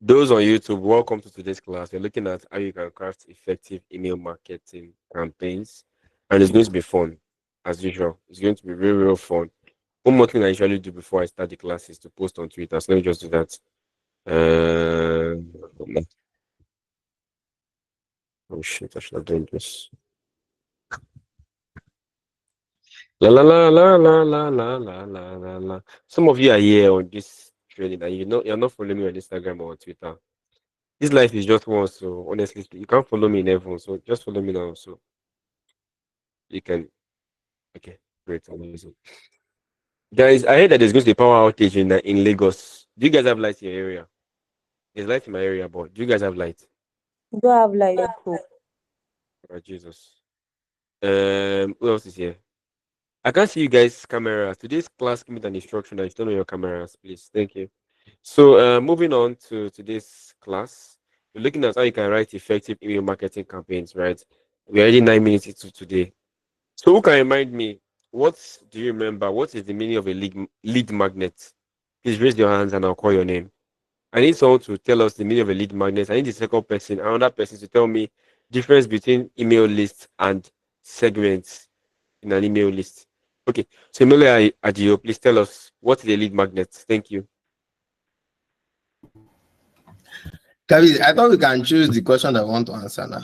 Those on YouTube, welcome to today's class. We're looking at how you can craft effective email marketing campaigns, and it's going to be fun, as usual. It's going to be real, real fun. One more thing I usually do before I start the class is to post on Twitter. So let me just do that. Oh shit, I should have done this. La la la la la la la la la la la. Some of you are here on this training, and you're not following me on Instagram or on Twitter. This life is just one, so honestly, you can't follow me in heaven. So just follow me now, so you can. Okay, great, amazing. Guys, I heard that there's going to be a power outage in Lagos. Do you guys have light in your area? There's light in my area, but do you guys have light? You don't have light home. Oh, Jesus. Who else is here? I can't see you guys' cameras. Today's class give me an instruction that you don't know your cameras, please. Thank you. So, moving on to today's class, we're looking at how you can write effective email marketing campaigns, right? We're already 9 minutes into today. So, who can remind me? What do you remember? What is the meaning of a lead magnet? Please raise your hands and I'll call your name. I need someone to tell us the meaning of a lead magnet. I need the second person, another person to tell me difference between email lists and segments in an email list. Okay, so Emile Adio, please tell us what is a lead magnet. Thank you. Kavi, I thought we can choose the question that I want to answer now.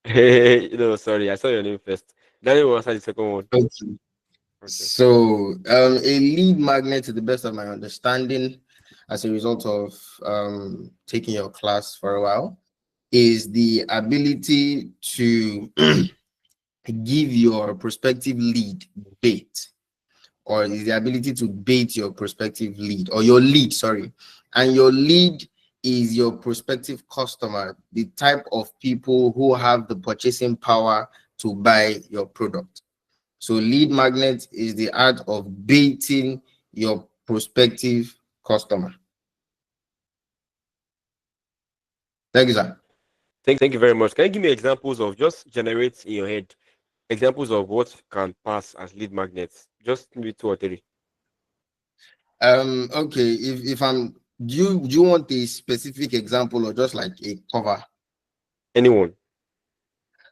Hey, no, sorry, I saw your name first. Daniel will answer the second one. Okay. Okay. So, a lead magnet, to the best of my understanding, as a result of taking your class for a while, is the ability to give your prospective lead bait, or is the ability to bait your prospective lead, or your lead, sorry. And your lead is your prospective customer, the type of people who have the purchasing power to buy your product. So lead magnet is the art of baiting your prospective customer. Thank you, sir. Thank you very much. Can you give me examples of just generate in your head examples of what can pass as lead magnets? Just maybe two or three. Okay, if I'm do you want a specific example or just like a cover? Anyone.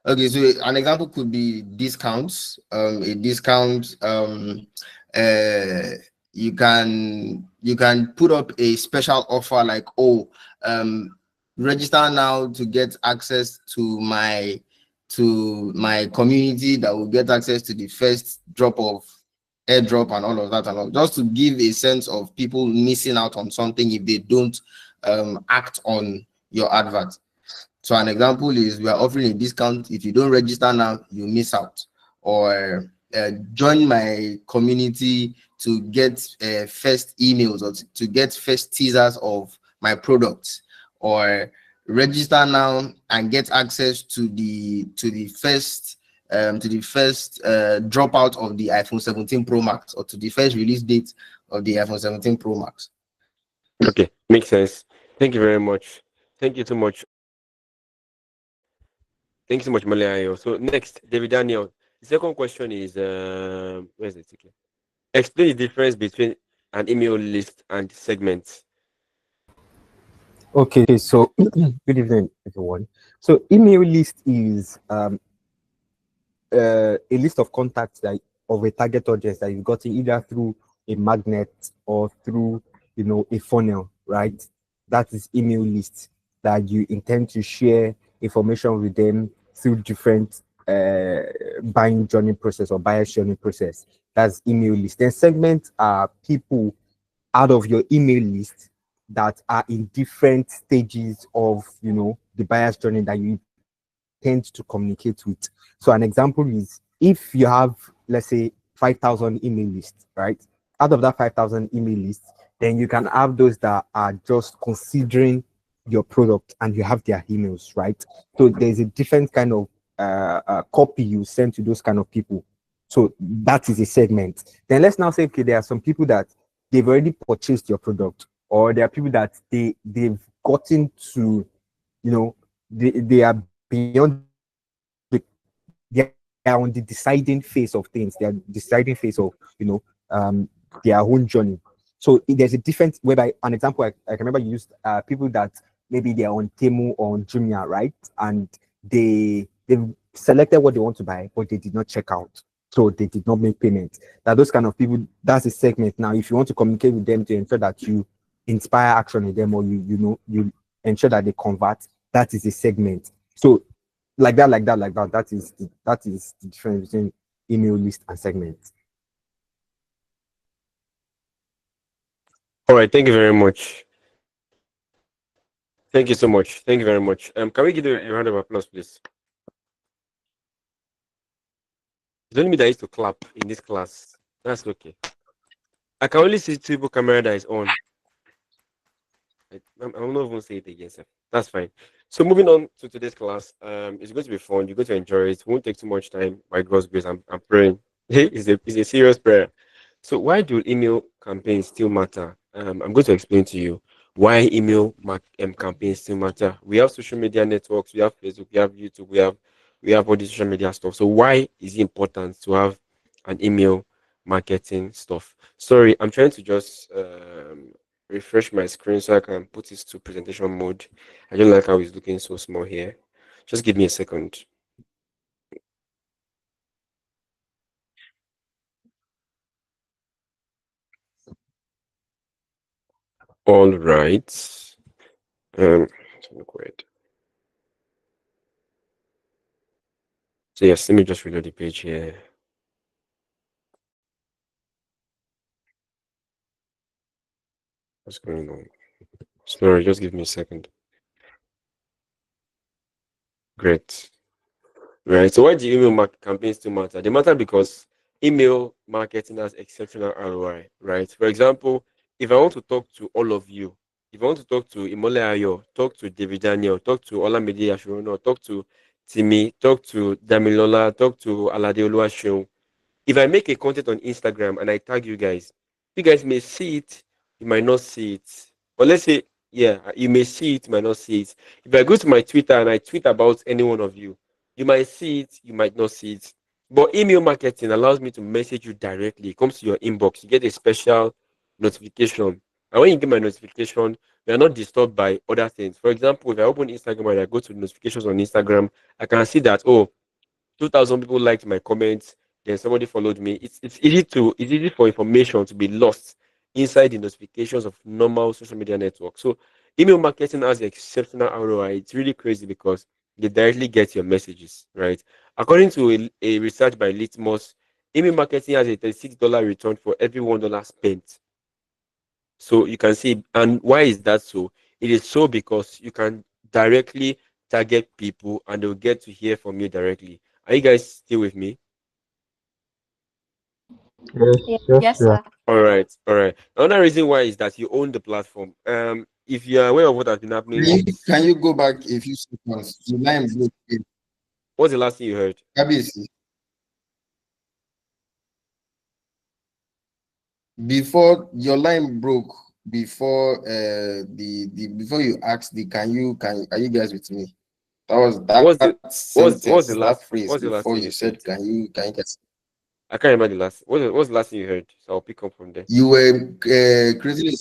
Okay, so an example could be discounts. A discount. Uh, you can put up a special offer like, oh, register now to get access to my community that will get access to the first drop of airdrop and all of that, and all, just to give a sense of people missing out on something if they don't act on your advert. So an example is we are offering a discount. If you don't register now, you miss out. Or join my community to get first emails, or to get first teasers of my products. Or register now and get access to the first dropout of the iPhone 17 Pro Max, or to the first release date of the iPhone 17 Pro Max. Okay, makes sense. Thank you very much. Thank you so much. Thank you so much, Malayo. So next, David Daniel. The second question is where's the ticket? Explain the difference between an email list and segments. Okay, so good evening, everyone. So email list is a list of contacts that of a target audience that you've gotten either through a magnet or through a funnel, right? That is email list that you intend to share information with them through different buying journey process or buyer journey process. That's email list. Then segments are people out of your email list that are in different stages of the buyer's journey that you intend to communicate with. So an example is if you have, let's say, 5,000 email lists, right? Out of that 5,000 email lists, then you can have those that are just considering your product and you have their emails, right? So there's a different kind of copy you send to those kind of people. So that is a segment. Then let's now say, okay, there are some people that they've already purchased your product, or there are people that they've gotten to, they are beyond they are on the deciding phase of things. They are deciding phase of, their own journey. So there's a different whereby an example I can remember you used people that maybe they're on Temu or on Jumia, right? And they've selected what they want to buy, but they did not check out. So they did not make payment. That those kind of people, that's a segment. Now, if you want to communicate with them to ensure that you inspire action in them, or you ensure that they convert, that is a segment. So like that. That is the difference between email list and segment. All right, thank you very much. Thank you so much. Thank you very much. Can we give you a round of applause, please? It's only me that used to clap in this class. That's okay. I can only see two people camera that is on. I'm not even say it again, sir. That's fine. So moving on to today's class, it's going to be fun. You're going to enjoy it. It won't take too much time. By God's grace, I'm praying. It's a serious prayer. So why do email campaigns still matter? I'm going to explain to you why campaigns still matter. We have social media networks. We have Facebook. We have YouTube. We have all this social media stuff. So why is it important to have an email marketing stuff? Sorry, I'm trying to just refresh my screen so I can put it to presentation mode. I don't like how it's looking so small here. Just give me a second. All right. Look weird. So yes, let me just reload the page here. What's going on? Sorry, just give me a second. Great. Right. So why do campaigns still matter? They matter because email marketing has exceptional ROI, right? For example, if I want to talk to all of you, if I want to talk to Imole Ayo, talk to David Daniel, talk to Olamide Ashurono, talk to Timi, talk to Damilola, talk to Alade Oluwaseun, if I make a content on Instagram and I tag you guys may see it, you might not see it. But let's say, yeah, you may see it, you might not see it. If I go to my Twitter and I tweet about any one of you, you might see it, you might not see it. But email marketing allows me to message you directly. It comes to your inbox. You get a special notification. And when you get my notification, you are not disturbed by other things. For example, if I open Instagram and I go to notifications on Instagram, I can see that, oh, 2,000 people liked my comments. Then somebody followed me. It's easy for information to be lost inside the notifications of normal social media networks. So email marketing has exceptional ROI. It's really crazy because they directly get your messages, right? According to a research by Litmus, email marketing has a $36 return for every $1 spent. So you can see, and why is that so? It is so because you can directly target people and they'll get to hear from you directly. Are you guys still with me? Yeah. Yes, Yes, yeah. sir. All right, all right. Another reason why is that you own the platform. If you are aware of what has been Can happening, you, can you go back a few seconds? The line broke. what's the last thing you heard? Kabisi, before your line broke, before the before you asked the can are you guys with me? That was What's that the what's sentence, the that last phrase what's the last before thing you you said? said can you guys. I can't remember the last. What's the last thing you heard? So I'll pick up from there. You were creating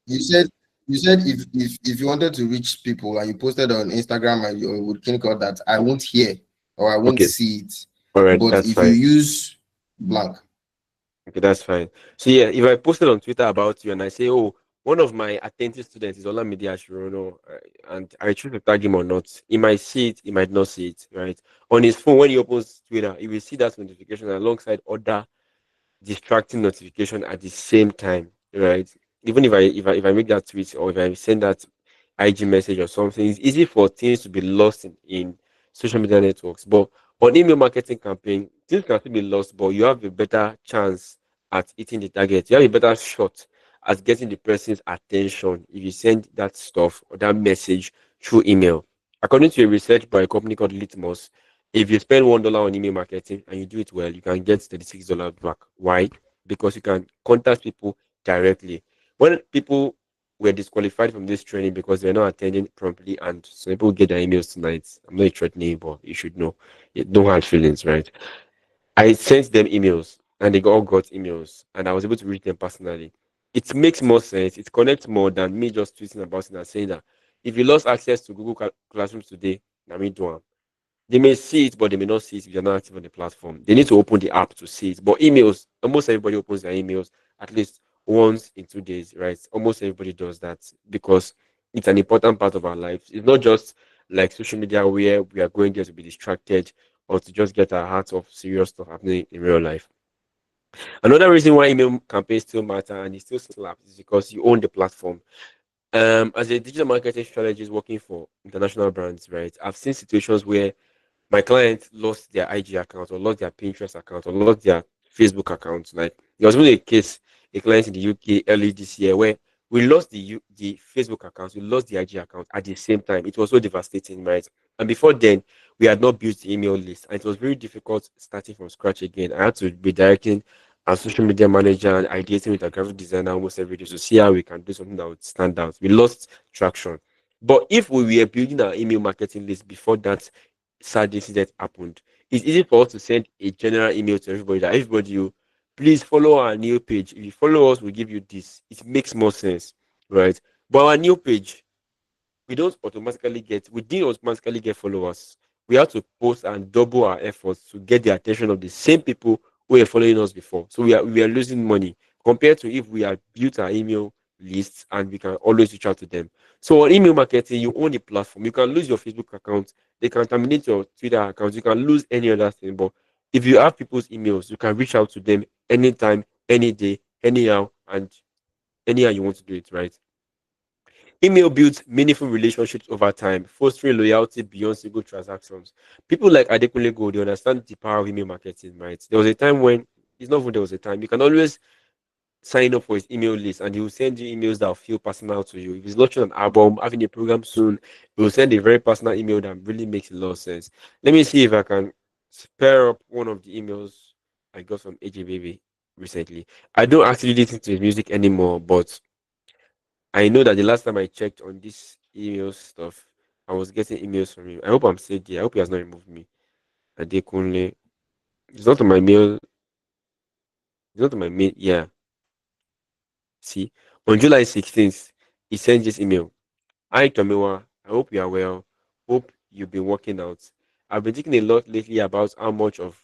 you said if you wanted to reach people and you posted on Instagram and you would think of that I won't hear or I won't Okay, see it. all right, But that's if you fine. use blank, Okay, that's fine. So yeah, if I posted on Twitter about you and I say, oh, one of my attentive students is Olamide Ashurono, and I choose to tag him or not, he might see it, he might not see it, right? On his phone, when he opens Twitter, he will see that notification alongside other distracting notification at the same time, right? Even if I make that tweet or if I send that IG message or something, it's easy for things to be lost in social media networks. But on email marketing campaign, things can still be lost, but you have a better chance at hitting the target. You have a better shot at getting the person's attention if you send that stuff or that message through email. According to a research by a company called Litmus, if you spend $1 on email marketing and you do it well, you can get $36 back. Why? Because you can contact people directly. When people were disqualified from this training because they're not attending promptly, and some people get their emails tonight. I'm not threatening, but you should know. Don't hard feelings, right? I sent them emails and they all got emails, and I was able to reach them personally. It makes more sense. It connects more than me just tweeting about it and saying that if you lost access to Google Classroom today, I mean, do am. They may see it, but they may not see it if you're not active on the platform. They need to open the app to see it. But emails, almost everybody opens their emails at least once in 2 days, right? Almost everybody does that because it's an important part of our lives. It's not just like social media where we are going there to be distracted or to just get our hearts off serious stuff happening in real life. Another reason why email campaigns still matter and it still slaps is because you own the platform. As a digital marketing strategist working for international brands, right? I've seen situations where my client lost their IG account or lost their Pinterest account or lost their Facebook account. Like there was really a case, a client in the UK early this year where we lost the Facebook account, we lost the IG account at the same time. It was so devastating, right? And before then, we had not built the email list, and it was very difficult starting from scratch again. I had to be directing our social media manager and ideating with a graphic designer almost every day to see how we can do something that would stand out. We lost traction. But if we were building our email marketing list before that sad incident happened, it's easy for us to send a general email to everybody that everybody you please follow our new page. If you follow us, we'll give you this. It makes more sense, right? But our new page, we didn't automatically get followers. We had to post and double our efforts to get the attention of the same people who were following us before. So we are losing money compared to if we had built our email lists and we can always reach out to them. So on email marketing, you own the platform. You can lose your Facebook account, they can terminate your Twitter account, you can lose any other thing. But if you have people's emails, you can reach out to them anytime, any day, anyhow, and anyhow you want to do it, right? Email builds meaningful relationships over time, fostering loyalty beyond single transactions. People like Adekunle Gold, they understand the power of email marketing, right? There was a time when it's not even there was a time. You can always sign up for his email list and he will send you emails that will feel personal to you. If he's launching an album, having a program soon, he will send a very personal email that really makes a lot of sense. Let me see if I can spare up one of the emails I got from AJ Baby recently. I don't actually listen to his music anymore, but I know that the last time I checked on this email stuff, I was getting emails from him. I hope I'm still there. I hope he has not removed me. Adekunle. It's not on my mail. It's not on my mail. Yeah. See, on July 16th, he sent this email. Hi, Tomiwa. I hope you are well. Hope you've been working out. I've been thinking a lot lately about how much of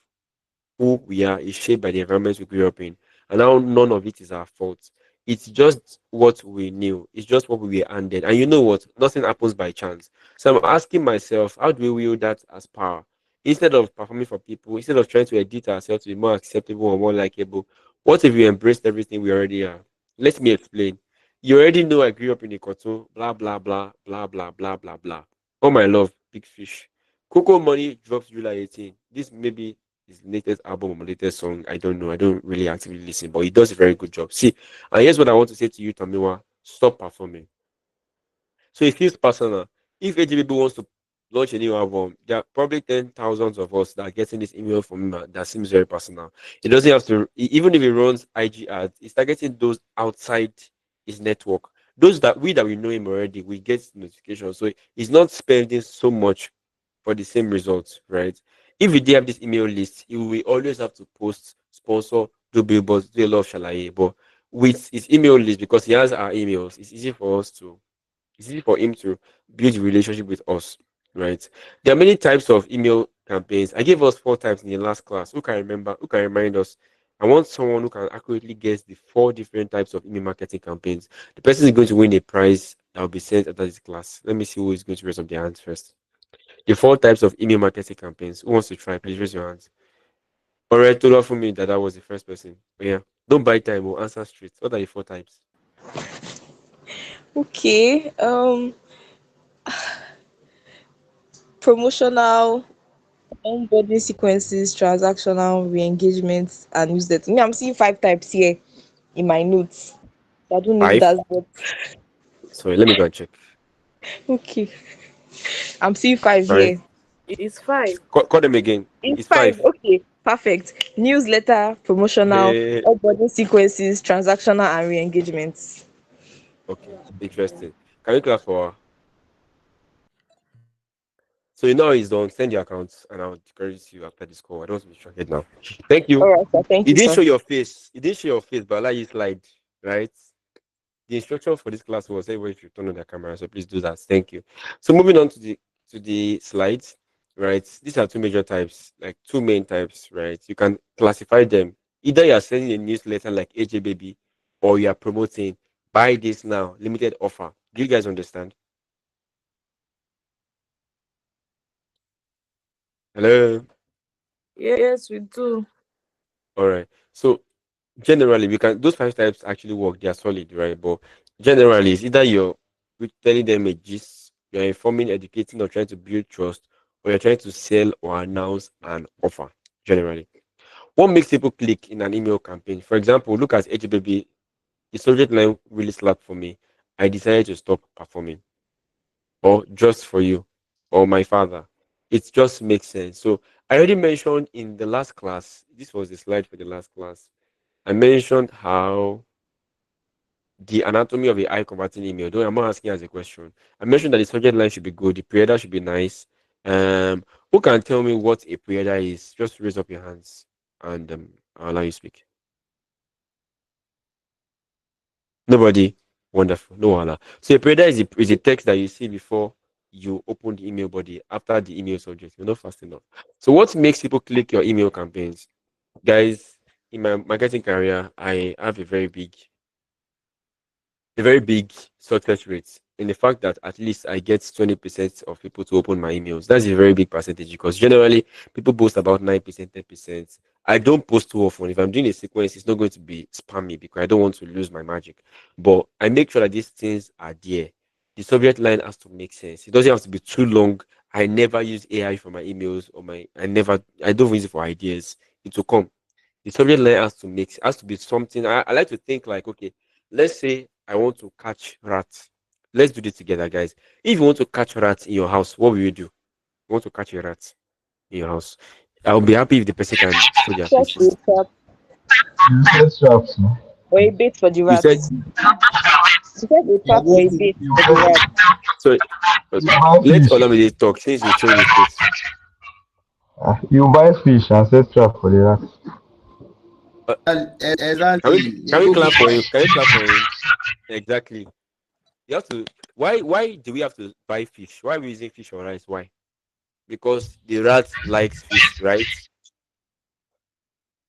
who we are is shaped by the environment we grew up in, and how none of it is our fault. It's just what we knew. It's just what we were handed. And you know what? Nothing happens by chance. So I'm asking myself, how do we wield that as power? Instead of performing for people, instead of trying to edit ourselves to be more acceptable or more likable, what if we embraced everything we already are? Let me explain. You already know I grew up in a cartoon, blah, blah, blah, blah, blah, blah, blah, blah. Oh, my love, big fish. Coco Money drops July 18. This maybe his latest album or latest song. I don't know. I don't really actively listen, but he does a very good job. See, and here's what I want to say to you, Tamiwa. Stop performing. So it feels personal. If AGBB wants to launch a new album, there are probably 10,000s of us that are getting this email from him that seems very personal. It doesn't have to, even if he runs IG ads, it's targeting those outside his network. Those that we know him already, we get notifications. So he's not spending so much for the same results, right? If we did have this email list, he will always have to post, sponsor, do billboards, do a lot of shalaye. But with his email list, because he has our emails, it's easy for him to build a relationship with us, right? There are many types of email campaigns. I gave us 4 types in the last class. Who can remember? Who can remind us? I want someone who can accurately guess the 4 different types of email marketing campaigns. The person is going to win a prize that will be sent after this class. Let me see who is going to raise up their hands first. The 4 types of email marketing campaigns. Who wants to try? Please raise your hands. All right, told for me that was the first person. But yeah, don't buy time. We'll answer straight. What are the 4 types? Okay. Promotional, onboarding sequences, transactional, re-engagements, and newsletter. Me, I'm seeing 5 types here in my notes. I don't know if Five. that's what. Sorry, let me go and check. Okay. I'm seeing five Sorry. here. It's five. Call them again. It's It's five. five. Okay. Perfect. Newsletter, promotional, Eh, onboarding sequences, transactional, and re-engagements. okay, interesting. Can you clap for her? So you know he's done. Send your accounts and I'll credit you after this call. I don't want to be distracted now. Thank All you. right, sir. Thank It you, didn't sir. show your face. It didn't show your face, but I'll let you slide, right? the instruction for this class was everybody should turn on their camera. So please do that. Thank you. So moving on to the slides, right? These are two major types, like two main types, right? You can classify them. Either you are sending a newsletter like AJ Baby, or you are promoting buy this now, limited offer. Do you guys understand? Hello. Yes, we do. All right. So generally, we can those five types actually work. They are solid, right? But generally, it's either you're telling them a gist, you're informing, educating, or trying to build trust, or you're trying to sell or announce an offer. Generally, what makes people click in an email campaign? For example, look at HBB. The subject line really slapped for me. I decided to stop performing, or just for you, or my father. It just makes sense. So I already mentioned in the last class. This was the slide for the last class. I mentioned how the anatomy of a high converting email. Though I'm not asking as a question. I mentioned that the subject line should be good, the pre-header should be nice. Who can tell me what a pre-header is? Just raise up your hands and I'll allow you speak. Nobody. Wonderful. No wala. So a pre-header is a text that you see before you open the email body after the email subject. You're not fast enough. So what makes people click your email campaigns? Guys, in my marketing career, I have a very big success rate in the fact that at least I get 20% of people to open my emails. That's a very big percentage because generally people post about 9%, 10%. I don't post too often. If I'm doing a sequence, it's not going to be spammy because I don't want to lose my magic. But I make sure that these things are there. The subject line has to make sense. It doesn't have to be too long. I never use AI for my emails or I don't use it for ideas. It will come. The subject line has to be something. I like to think like, okay, let's say I want to catch rats. Let's do this together, guys. If you want to catch rats in your house, what will you do? You want to catch a rat in your house. I'll be happy if the person can show their Set a faces. trap You set traps, no? or a bait for the You said rats. To set a You trap or a you bait you for the buy rats. so. you Okay, buy let fish. Olamide talk since he's showing his face. You buy fish and set trap for the rat. Uh, can we Exactly. can You we go clap fish. for him? Can we clap for him? Exactly. You have to. Why do we have to buy fish? Why are we using fish or rice? Why? Because the rat likes fish, right?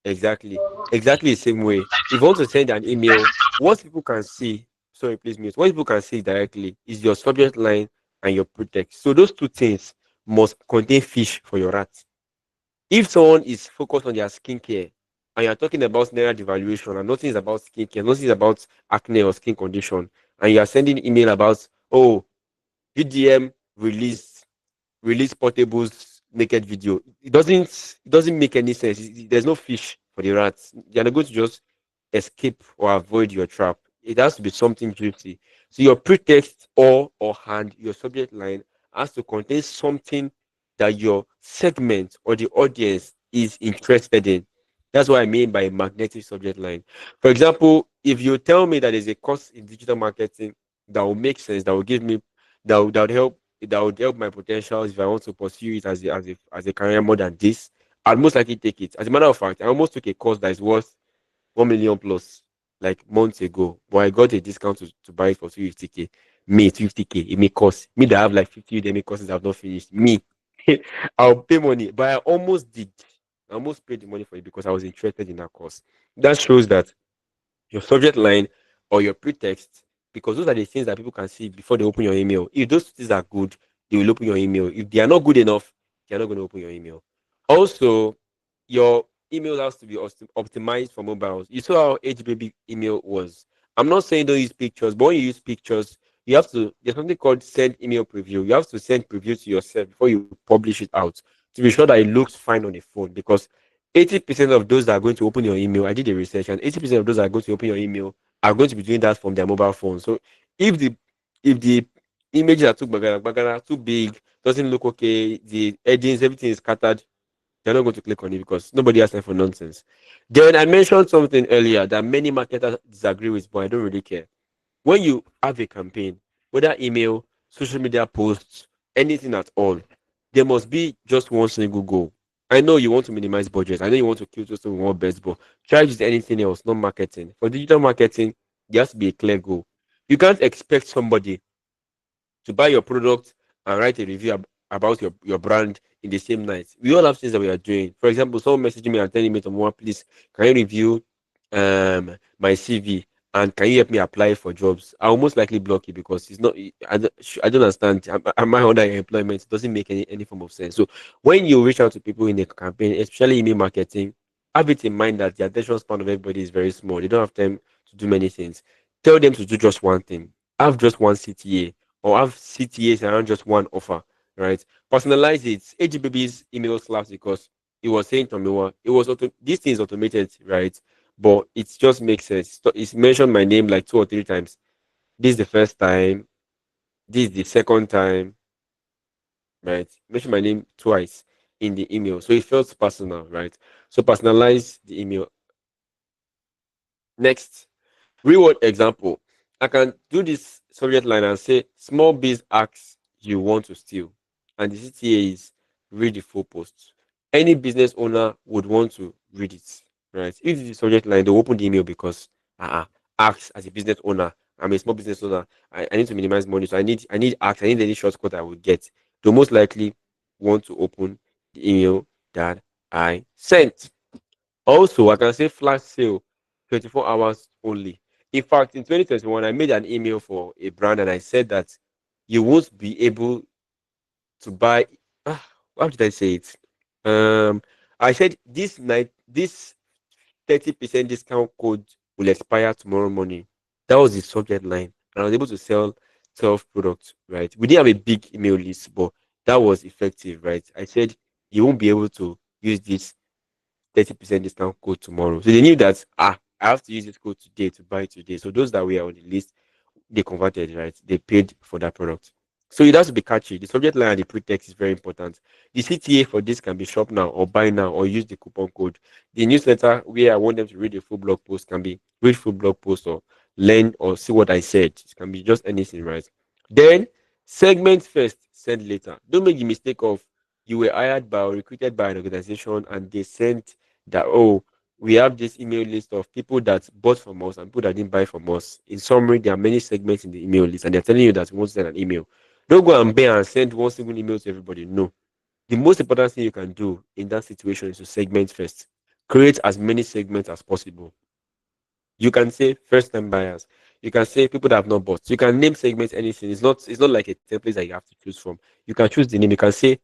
Exactly. Exactly the same way. If you want to send an email, what people can see, sorry, please mute, what people can see directly is your subject line and your pretext. So those two things must contain fish for your rat. If someone is focused on their skincare and you're talking about naira devaluation and nothing is about skincare, nothing is about acne or skin condition, and you are sending email about, oh, UDM release Portable's naked video. It doesn't make any sense. There's no fish for the rats. They're not going to just escape or avoid your trap. It has to be something juicy. So your pretext or hand, your subject line has to contain something that your segment or the audience is interested in. That's what I mean by magnetic subject line. For example, if you tell me that there's a course in digital marketing that will make sense, that would help my potentials if I want to pursue it as a career more than this, I'd most likely take it. As a matter of fact, I almost took a course that is worth 1 million plus like months ago, but I got a discount to buy it for 250k. Me 250k, it may cost me that I have like 50 Udemy courses I've not finished. Me, I'll pay money, but I almost did. I almost paid the money for it because I was interested in that course. That shows that your subject line or your pretext, because those are the things that people can see before they open your email. If those things are good, they will open your email. If they are not good enough, they are not going to open your email. Also, your email has to be optimized for mobiles. You saw how HBB email was. I'm not saying don't use pictures, but when you use pictures, you have to. There's something called send email preview. You have to send preview to yourself before you publish it out to be sure that it looks fine on the phone because 80% of those that are going to open your email, I did the research, and 80% of those that are going to open your email are going to be doing that from their mobile phone. So if the images are too bagara, too big, doesn't look okay, the edges, everything is scattered, they're not going to click on it because nobody has time for nonsense. Then I mentioned something earlier that many marketers disagree with, but I don't really care. When you have a campaign, whether email, social media posts, anything at all, there must be just one single goal. I know you want to minimize budget. I know you want to kill just one best, but try to use anything else, not marketing. For digital marketing, there has to be a clear goal. You can't expect somebody to buy your product and write a review about your brand in the same night. We all have things that we are doing. For example, someone messaging me and telling me tomorrow, please, can you review my CV and can you help me apply for jobs? I'll most likely block it because it's not. I don't understand. Am I under employment? It doesn't make any form of sense. So when you reach out to people in a campaign, especially email marketing, have it in mind that the attention span of everybody is very small. They don't have time to do many things. Tell them to do just one thing. Have just one CTA or have CTAs around just one offer, right? Personalize it. AGBB's email slaps because it was saying to me, well, it was this thing is automated, right? But it just makes sense. So it's mentioned my name like 2 or 3 times. This is the first time. This is the second time, right? Mention my name twice in the email, so it feels personal, right? So personalize the email. Next, reward example. I can do this subject line and say small biz acts you want to steal. And the CTA is read the full post. Any business owner would want to read it. Right. If it's the subject line, they'll open the email because acts as a business owner. I'm a small business owner. I need to minimize money. So I need acts, I need any shortcut I will get. They'll most likely want to open the email that I sent. Also, I can say flash sale 24 hours only. In fact, in 2021, I made an email for a brand and I said that you won't be able to buy. Ah, how did I say it? Um, I said this 30% discount code will expire tomorrow morning. That was the subject line. And I was able to sell 12 products, right? We didn't have a big email list, but that was effective, right? I said you won't be able to use this 30% discount code tomorrow. So they knew that I have to use this code today to buy today. So those that were on the list, they converted, right? They paid for that product. So it has to be catchy. The subject line and the pretext is very important. The CTA for this can be shop now or buy now or use the coupon code. The newsletter where I want them to read a full blog post can be read full blog post or learn or see what I said. It can be just anything, right? Then segment first, send later. Don't make the mistake of you were hired by or recruited by an organization and they sent that, oh, we have this email list of people that bought from us and people that didn't buy from us. In summary, there are many segments in the email list, and they're telling you that we want to send an email. Don't go and bear and send one single email to everybody. No. The most important thing you can do in that situation is to segment first. Create as many segments as possible. You can say first time buyers. You can say people that have not bought. You can name segments anything. It's not like a template that you have to choose from. You can choose the name. You can say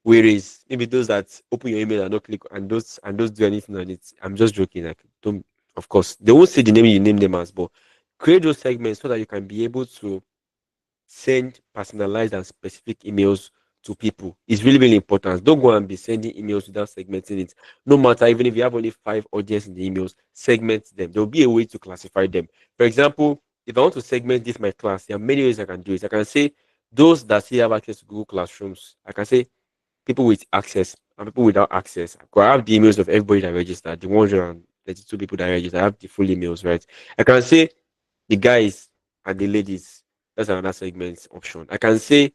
whereas maybe those that open your email and not click and those do anything on it. I'm just joking. Like don't of course they won't say the name you name them as, but create those segments so that you can be able to send personalized and specific emails to people. It's really, really important. Don't go and be sending emails without segmenting it. No matter, even if you have only 5 audience in the emails, segment them. There'll be a way to classify them. For example, if I want to segment this my class, there are many ways I can do it. I can say those that still have access to Google Classrooms. I can say people with access and people without access. I have the emails of everybody that registered, the 132 people that registered. I have the full emails, right? I can say the guys and the ladies. That's another segment option. I can say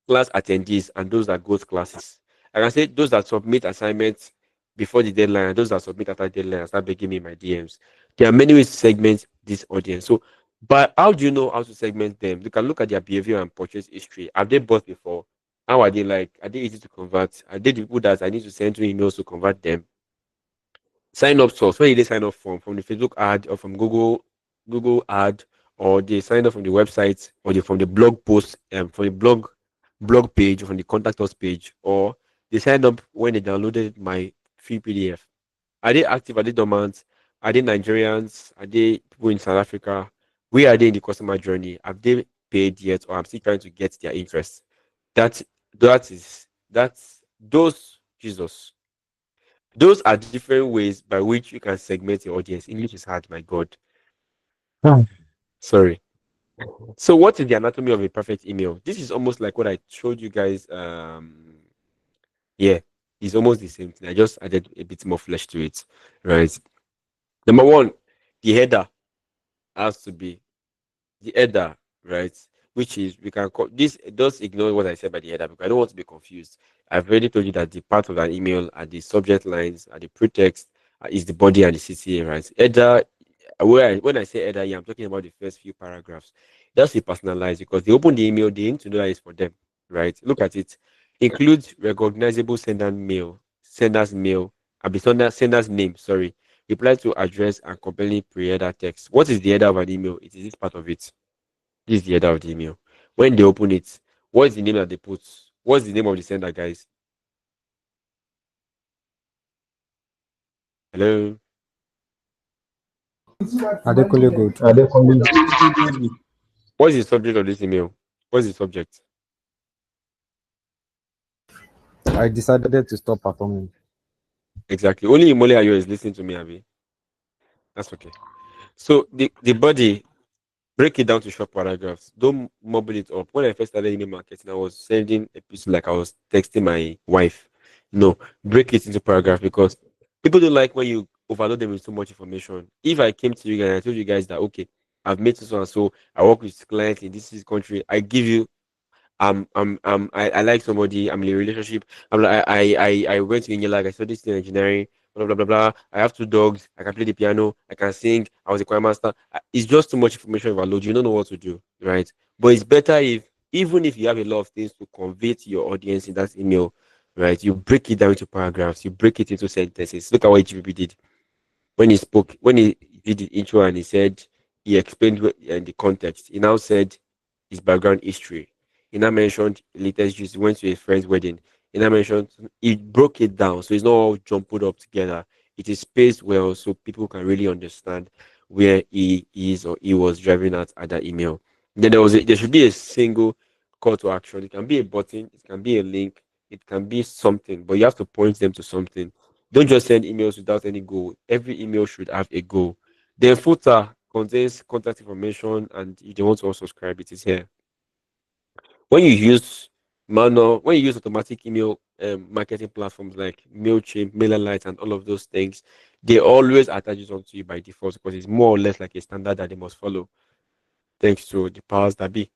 class attendees and those that go to classes. I can say those that submit assignments before the deadline and those that submit after the deadline and start begging me in my DMs. There are many ways to segment this audience. So, but how do you know how to segment them? You can look at their behavior and purchase history. Have they bought before? How are they like? Are they easy to convert? Are they the people that I need to send to emails to convert them? Sign up source. Where did they sign up from the Facebook ad or from Google ad, or they sign up from the website, or they from the blog post, from the blog page, or from the contact us page, or they signed up when they downloaded my free PDF. Are they active? Are they dormant? Are they Nigerians? Are they people in South Africa? Where are they in the customer journey? Have they paid yet, or I'm still trying to get their interest? That that's those Jesus. Those are different ways by which you can segment your audience. English is hard, my God. Hmm. Sorry. So, what is the anatomy of a perfect email? This is almost like what I showed you guys. Yeah, it's almost the same thing. I just added a bit more flesh to it, right? Number one, the header has to be the header, right? Which is we can call this. Just ignore what I said by the header because I don't want to be confused. I've already told you that the part of an email are the subject lines, are the pretext, is the body and the CTA, right? Header when I say header here, I'm talking about the first few paragraphs. That's a personalized because they open the email, they need to know that it's for them, right? Look at it. Include recognizable sender's mail, sender's name, sorry. Reply to address and compelling pre-header text. What is the header of an email? It is this part of it. This is the header of the email. When they open it, what is the name that they put? What's the name of the sender, guys? Hello? Adekunle Gold. Are they coming? What's the subject of this email? What's the subject? I decided to stop performing. Exactly. Only Imole Ayo is listening to me, Abby. That's okay. So the body, break it down to short paragraphs. Don't mumble it up. When I first started email marketing, I was sending a piece like I was texting my wife. No, break it into paragraph because people don't like when you overload them with so much information. If I came to you guys and I told you guys that okay, I've made so and so, I work with clients in this country, I give you I like somebody, I'm in a relationship. I'm like, I went to Unilag, I studied in engineering, blah, blah, blah, blah. I have two dogs, I can play the piano, I can sing, I was a choir master. It's just too much information overload. You don't know what to do, right? But it's better if, even if you have a lot of things to convey to your audience in that email, right? You break it down into paragraphs, you break it into sentences. Look at what GBB did when he spoke, when he did the intro and he said, he explained the context. He now said his background history. He now mentioned latest juice. He went to a friend's wedding. He now mentioned, he broke it down. So it's not all jumbled up together. It is spaced well so people can really understand where he is or he was driving at that email. Then there should be a single call to action. It can be a button, it can be a link, it can be something, but you have to point them to something. Don't just send emails without any goal. Every email should have a goal. The footer contains contact information, and if they want to also subscribe, it is here. When you use when you use automatic email marketing platforms like MailChimp, MailerLite, and all of those things, they always attach it onto you by default because it's more or less like a standard that they must follow, thanks to the powers that be.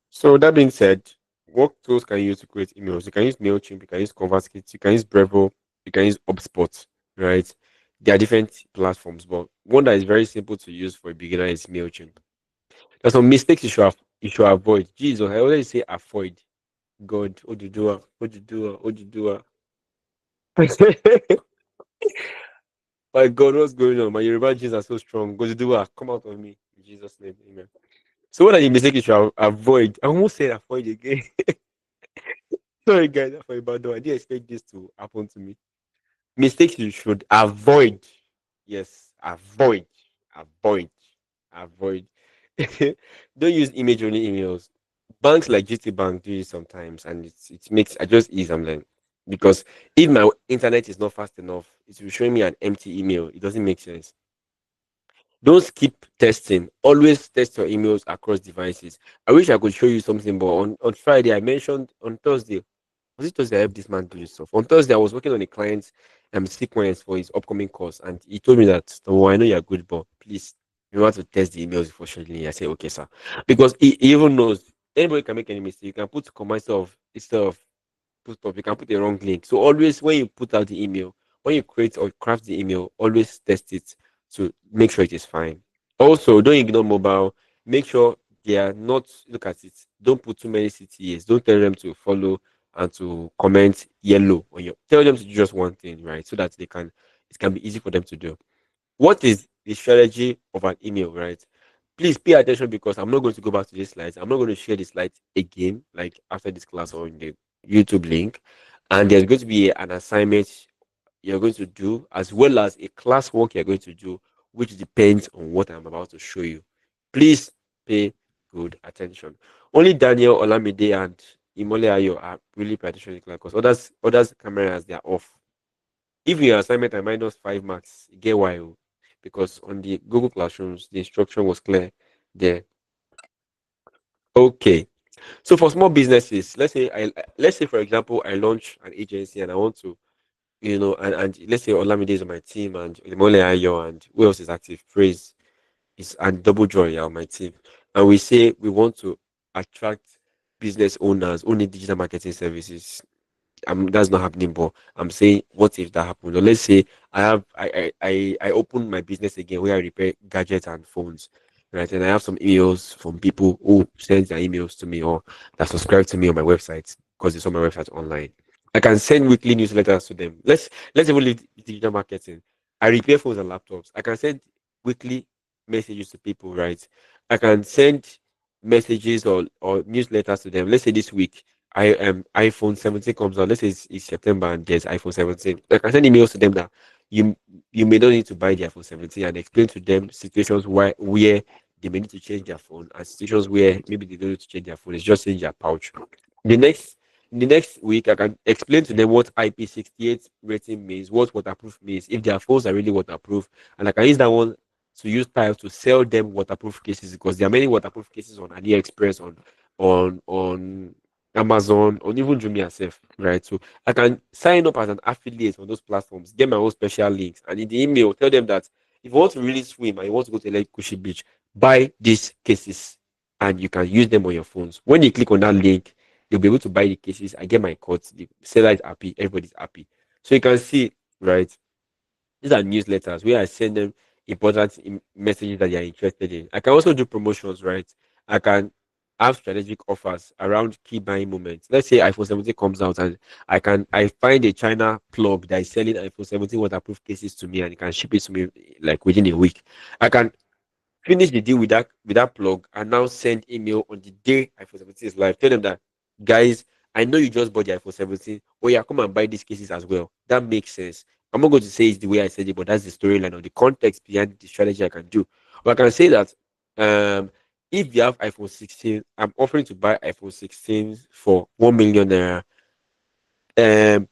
So that being said, what tools can you use to create emails? You can use MailChimp, you can use ConvertKit, you can use Brevo, you can use HubSpot, right? There are different platforms, but one that is very simple to use for a beginner is MailChimp. There's some mistakes you should avoid. Jesus, I always say avoid. God, what you do, what you do, what you do. My God, what's going on? My Yoruba genes are so strong. God, you do, come out of me. In Jesus' name, amen. So what are the mistakes you should avoid? I almost said avoid again. Sorry, guys, for about I didn't expect this to happen to me. Mistakes you should avoid. Yes, avoid, avoid. Don't use image only emails. Banks like GT Bank do it sometimes, and it makes I just ease them like because if my internet is not fast enough, it will show me an empty email. It doesn't make sense. Don't skip testing. Always test your emails across devices. I wish I could show you something, but on Friday I mentioned on Thursday. Was it Thursday I helped this man do his stuff? On Thursday, I was working on a client's sequence for his upcoming course, and he told me that, oh, I know you're good, but please, you want to test the emails before scheduling. I said, okay, sir. Because he even knows anybody can make any mistake. You can put command instead of put up, you can put the wrong link. So always when you put out the email, when you create or craft the email, always test it to make sure it is fine. Also, don't ignore mobile. Make sure they are not look at it. Don't put too many CTAs. Don't tell them to follow and to comment yellow on your tell them to do just one thing, right? So that they can it can be easy for them to do. What is the strategy of an email, right? Please pay attention because I'm not going to go back to these slides. I'm not going to share the slides again, like after this class or in the YouTube link. And there's going to be an assignment you're going to do, as well as a classwork you're going to do, which depends on what I'm about to show you. Please pay good attention. Only Daniel Olamide and Imole Ayo are really paying attention in class because others cameras they are off. If your assignment are -5 marks, you get why? Oh. Because on the Google Classrooms, the instruction was clear there. Okay. So for small businesses, let's say for example I launch an agency and I want to and let's say Olamide is on my team and Imole Ayo and who else is active? Praise is and Double Joy are on my team. And we say we want to attract business owners who need digital marketing services. that's not happening, but I'm saying, what if that happened? Or let's say I open my business again where I repair gadgets and phones, right? And I have some emails from people who send their emails to me or that subscribe to me on my website because it's on my website online. I can send weekly newsletters to them. Let's even leave digital marketing. I repair phones and laptops. I can send weekly messages to people, right? I can send messages or newsletters to them. Let's say this week iPhone 17 comes out. Let's say it's September and there's iPhone 17. I can send emails to them that you you may not need to buy the iPhone 17 and explain to them situations where they may need to change their phone and situations where maybe they don't need to change their phone. It's just change their pouch. The next the next week I can explain to them what IP68 rating means, what waterproof means, if their phones are really waterproof, and I can use that one to use tiles to sell them waterproof cases because there are many waterproof cases on AliExpress, on Amazon, or even Jumia itself, right? So I can sign up as an affiliate on those platforms, get my own special links, and in the email tell them that if you want to really swim and you want to go to Lake Kushi Beach, buy these cases and you can use them on your phones. When you click on that link, you'll be able to buy the cases. I get my cuts. The seller is happy. Everybody's happy. So you can see, right? These are newsletters where I send them important messages that they are interested in. I can also do promotions, right? I can have strategic offers around key buying moments. Let's say iPhone 17 comes out and I find a China plug that is selling iPhone 17 waterproof cases to me and it can ship it to me like within a week. I can finish the deal with that plug and now send email on the day iPhone 17 is live. Tell them that, guys, I know you just bought the iPhone 17. Oh yeah, come and buy these cases as well. That makes sense. I'm not going to say it's the way I said it, but that's the storyline or the context behind the strategy I can do. Or I can say that if you have iPhone 16, I'm offering to buy iPhone 16 for 1 million naira. Um,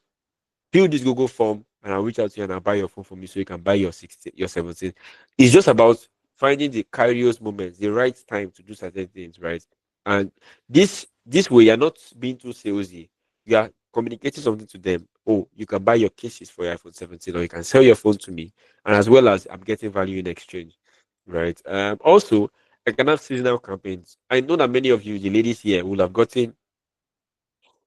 fill this Google form and I'll reach out to you and I'll buy your phone from you so you can buy your 16, your 17. It's just about finding the kairos moments, the right time to do certain things, right? And this way you're not being too salesy. You are communicating something to them. Oh, you can buy your cases for your iPhone 17 or you can sell your phone to me. And as well as I'm getting value in exchange. Right. Also I can have seasonal campaigns. I know that many of you, the ladies here, will have gotten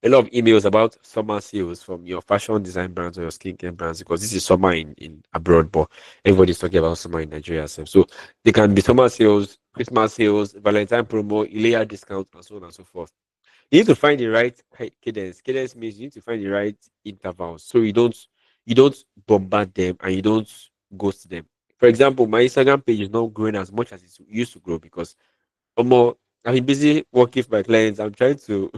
a lot of emails about summer sales from your fashion design brands or your skincare brands because this is summer in abroad, but everybody's talking about summer in Nigeria. So they can be summer sales, Christmas sales, Valentine promo, Ilea discount, and so on and so forth. You need to find the right cadence. Cadence means you need to find the right intervals so you don't bombard them and you don't ghost them. For example, my Instagram page is not growing as much as it used to grow because more I've been busy working for my clients. I'm trying to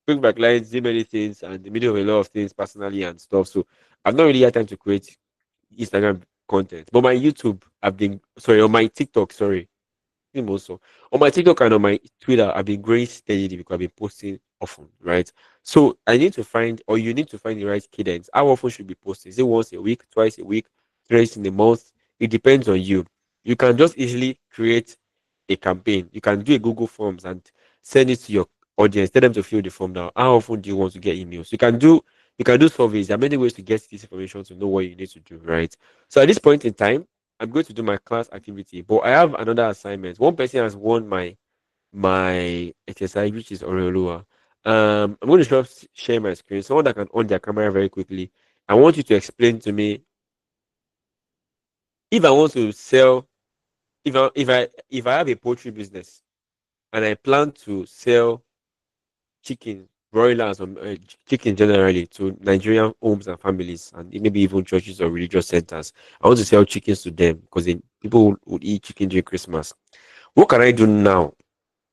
work my clients, do many things, and in the middle of a lot of things personally and stuff. So I've not really had time to create Instagram content. But my YouTube, I've been sorry, on my TikTok, sorry, him also. On my TikTok and on my Twitter, I've been growing steadily because I've been posting often, right? So I need to find, or you need to find the right cadence. How often should be posting? Is it once a week, twice a week, thrice in a month? It depends on you. You can just easily create a campaign. You can do a Google Forms and send it to your audience. Tell them to fill the form now. How often do you want to get emails? You can do surveys. There are many ways to get this information to know what you need to do, right? So at this point in time, I'm going to do my class activity, but I have another assignment. One person has won my exercise, which is Oreolua. I'm going to share my screen. Someone that can on their camera very quickly. I want you to explain to me if I want to sell, if I have a poultry business and I plan to sell chicken, broilers, or chicken generally to Nigerian homes and families, and maybe even churches or religious centers. I want to sell chickens to them because people would eat chicken during Christmas. What can I do now?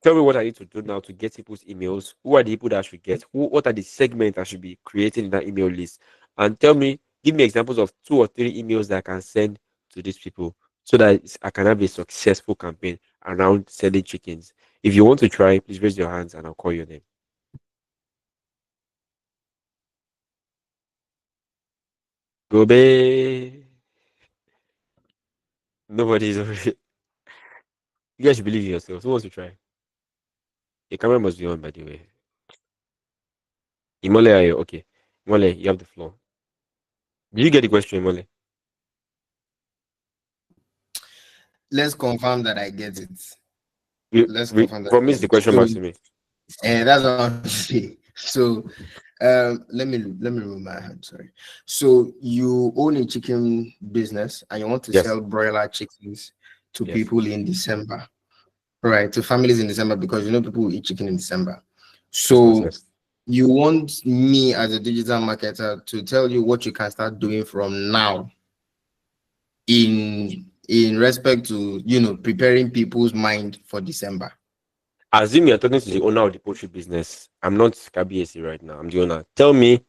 Tell me what I need to do now to get people's emails. Who are the people that I should get? What are the segments I should be creating in that email list? And give me examples of 2 or 3 emails that I can send to these people so that I can have a successful campaign around selling chickens. If you want to try, please raise your hands and I'll call your name. Gobe. Nobody's already. You guys should believe in yourselves. Who wants to try? The camera must be on, by the way. Imole Ayo, okay. Imole, you have the floor. Did you get the question, Imole? Let's confirm that I get it. We, Let's we confirm that I get promise the it. question So, back to me. that's what I want to say. So, Let me remove my hand. Sorry. So you own a chicken business and you want to Yes. sell broiler chickens to Yes. people in December, right? To families in December because you know people will eat chicken in December. Christmas. So Yes. you want me as a digital marketer to tell you what you can start doing from now in respect to preparing people's mind for December. Assume you're talking to the owner of the poultry business. I'm not KBSC right now. I'm the owner. Tell me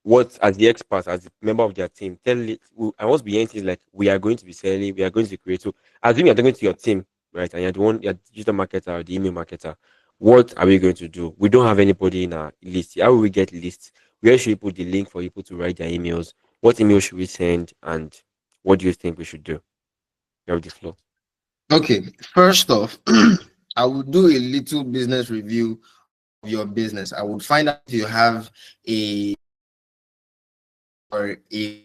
what, as the expert, as the member of their team, tell it. I want to be hearing things like we are going to be selling, we are going to be creative. So assume you're talking to your team, right? And you're the one, you're the digital marketer or the email marketer. What are we going to do? We don't have anybody in our list. How will we get lists? Where should we put the link for people to write their emails? What email should we send? And what do you think we should do? You have the floor. Okay, first off, I would do a little business review of your business. I would find out if you have a or a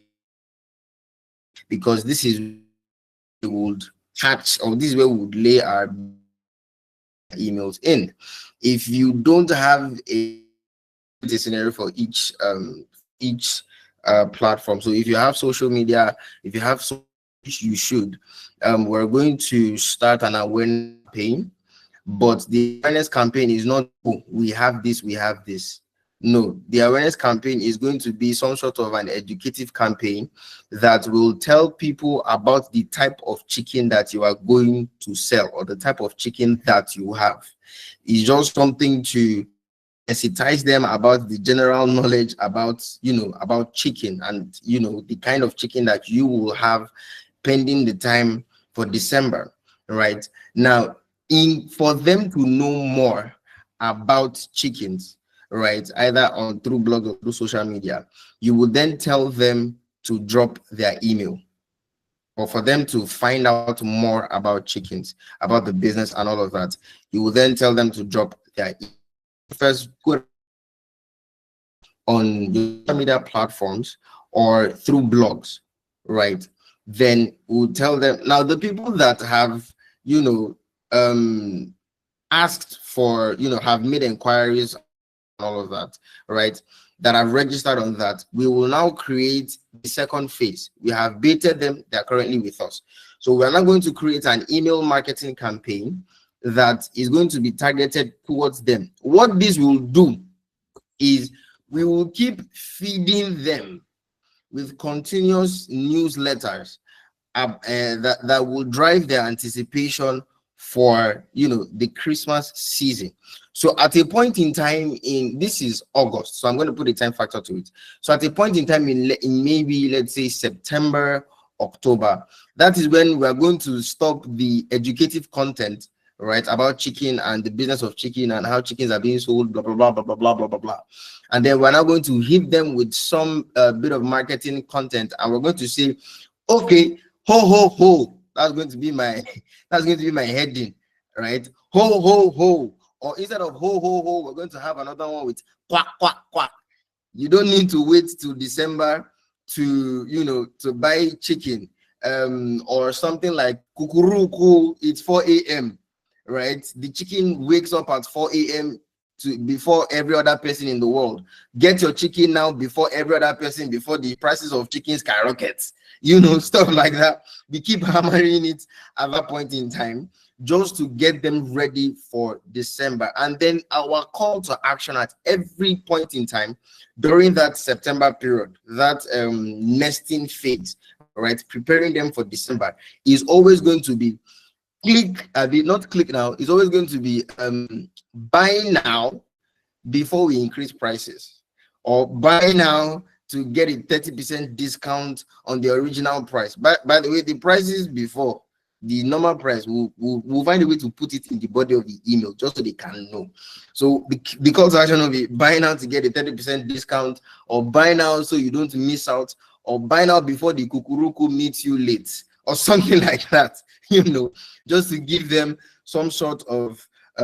because this is we would catch or this is where we would lay our emails in. If you don't have a scenario for each platform, so if you have social media, if you have so you should we're going to start an awareness campaign. But the awareness campaign is not, oh, we have this, we have this. No, the awareness campaign is going to be some sort of an educative campaign that will tell people about the type of chicken that you are going to sell or the type of chicken that you have. It's just something to sensitize them about the general knowledge about chicken and the kind of chicken that you will have pending the time for December, right? Now, in for them to know more about chickens, right, either on through blogs or through social media, you would then tell them to drop their email, or for them to find out more about chickens, about the business and all of that. You will then tell them to drop their first go on your social media platforms or through blogs, right? Then we'll tell them now the people that have you know um asked for have made inquiries and all of that, right? That have registered on that, we will now create the second phase. We have baited them, they're currently with us. So we're now going to create an email marketing campaign that is going to be targeted towards them. What this will do is we will keep feeding them with continuous newsletters that will drive their anticipation for the Christmas season. So at a point in time in this is August, so I'm going to put a time factor to it. So at a point in time in maybe let's say September, October, that is when we are going to stop the educative content, right, about chicken and the business of chicken and how chickens are being sold, blah blah blah blah blah blah blah blah blah. And then we're now going to hit them with some bit of marketing content, and we're going to say, okay, ho ho ho. That's going to be my that's going to be my heading, right? Ho ho ho. Or instead of ho ho ho, we're going to have another one with quack quack quack. You don't need to wait till December to buy chicken or something like kukuruku. It's 4 a.m., right? The chicken wakes up at 4 a.m. to before every other person in the world. Get your chicken now before every other person, before the prices of chicken skyrockets, stuff like that. We keep hammering it at that point in time just to get them ready for December. And then our call to action at every point in time during that September period, that nesting phase, right, preparing them for December, is always going to be not click now, it's always going to be buy now before we increase prices, or buy now to get a 30% discount on the original price. By the way, the prices before the normal price, we'll find a way to put it in the body of the email just so they can know. So the call to action will be buy now to get a 30% discount, or buy now so you don't miss out, or buy now before the kukuruku meets you late, or something like that, just to give them some sort of a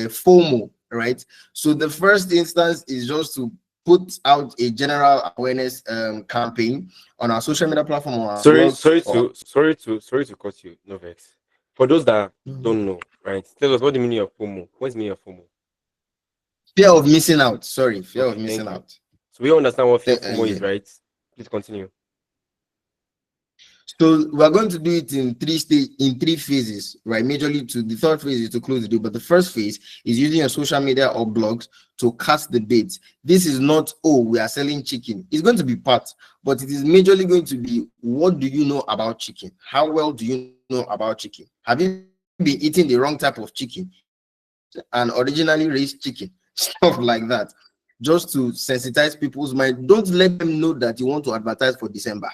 FOMO, right? So the first instance is just to put out a general awareness campaign on our social media platform, on our Sorry, blogs, sorry or to sorry to cut you, no vex. For those that don't know, right? Tell us what the meaning of FOMO. What's the meaning of FOMO? Fear of missing out. Sorry, fear of Okay, missing thank you. out. So we understand what fear of FOMO Yeah. is, right? Please continue. So we are going to do it in three phases, right? Majorly to the third phase is to close the deal, but the first phase is using your social media or blogs to cast the bait. This is not, oh, we are selling chicken. It's going to be part, but it is majorly going to be, what do you know about chicken? How well do you know about chicken? Have you been eating the wrong type of chicken? And originally raised chicken, stuff like that, just to sensitize people's mind. Don't let them know that you want to advertise for December.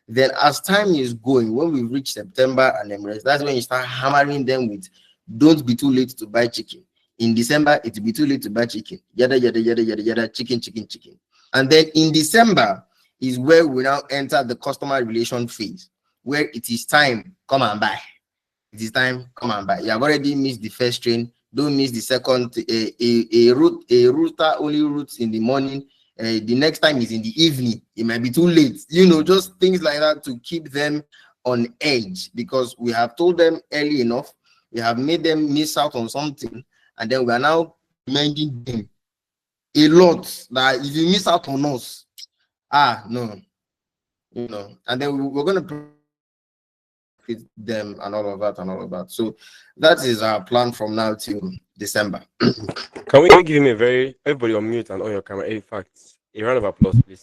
Then, as time is going, when we reach September and Emirates, that's when you start hammering them with, don't be too late to buy chicken. In December, it will be too late to buy chicken. Yada, yada, yada, yada, yada, chicken, chicken, chicken. And then in December is where we now enter the customer relation phase, where it is time, come and buy. It is time, come and buy. You have already missed the first train. Don't miss the second. A router only routes in the morning. The next time is in the evening. It might be too late. Just things like that to keep them on edge, because we have told them early enough. We have made them miss out on something, and then we are now reminding them a lot that if you miss out on us, no, and then we're going to with them and all of that and all of that. So that is our plan from now till December. Can we give him a very everybody on mute and on your camera? In fact, a round of applause, please.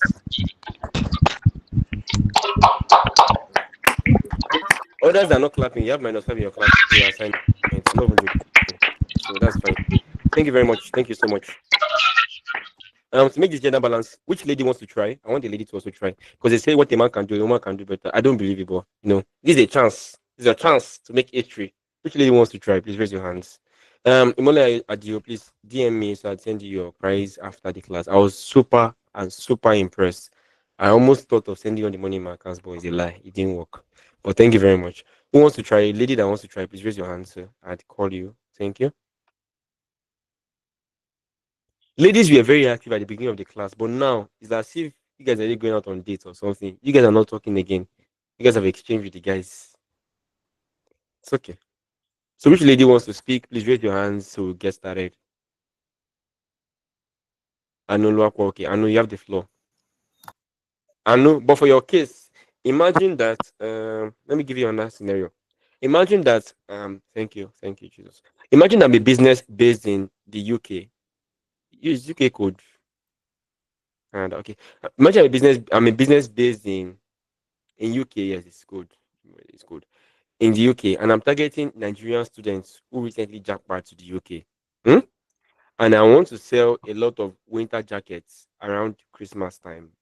Others that are not clapping, you have -5 in your assignment. I'm not even joking. So that's fine. Thank you very much. Thank you so much. To make this gender balance, which lady wants to try? I want the lady to also try because they say what a man can do, a woman can do better. I don't believe it, but this is a chance. This is a chance to make history. Which lady wants to try? Please raise your hands. Imola Adio, please DM me so I'll send you your prize after the class. I was super and super impressed. I almost thought of sending you on the money in my accounts, but it's a lie. It didn't work. But thank you very much. Who wants to try? A lady that wants to try, please raise your hand, sir. I'd call you. Thank you. Ladies were very active at the beginning of the class, but now it's as if you guys are really going out on dates or something. You guys are not talking again. You guys have exchanged with the guys. It's okay. So which lady wants to speak? Please raise your hands so we'll get started. Anu Luakwa, okay. Anu, you have the floor. Anu, but for your case, imagine that let me give you another scenario. Imagine that thank you, Jesus. Imagine I'm a business based in the UK. Use UK code. Canada, okay. Imagine I'm a business based in UK, yes, it's good. It's good. In the UK, and I'm targeting Nigerian students who recently jackpot to the UK. Hmm? And I want to sell a lot of winter jackets around Christmas time,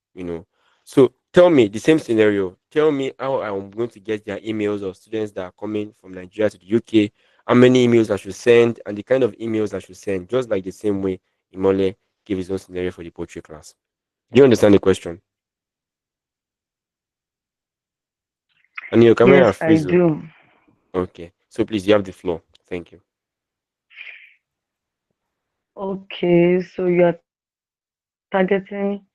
So tell me the same scenario. Tell me how I'm going to get their emails of students that are coming from Nigeria to the UK, how many emails I should send, and the kind of emails I should send, just like the same way Imole gave his own scenario for the poetry class. Do you understand the question? And your Yes, camera I freeze. do. Okay. So please, you have the floor. Thank you. Okay, so you are targeting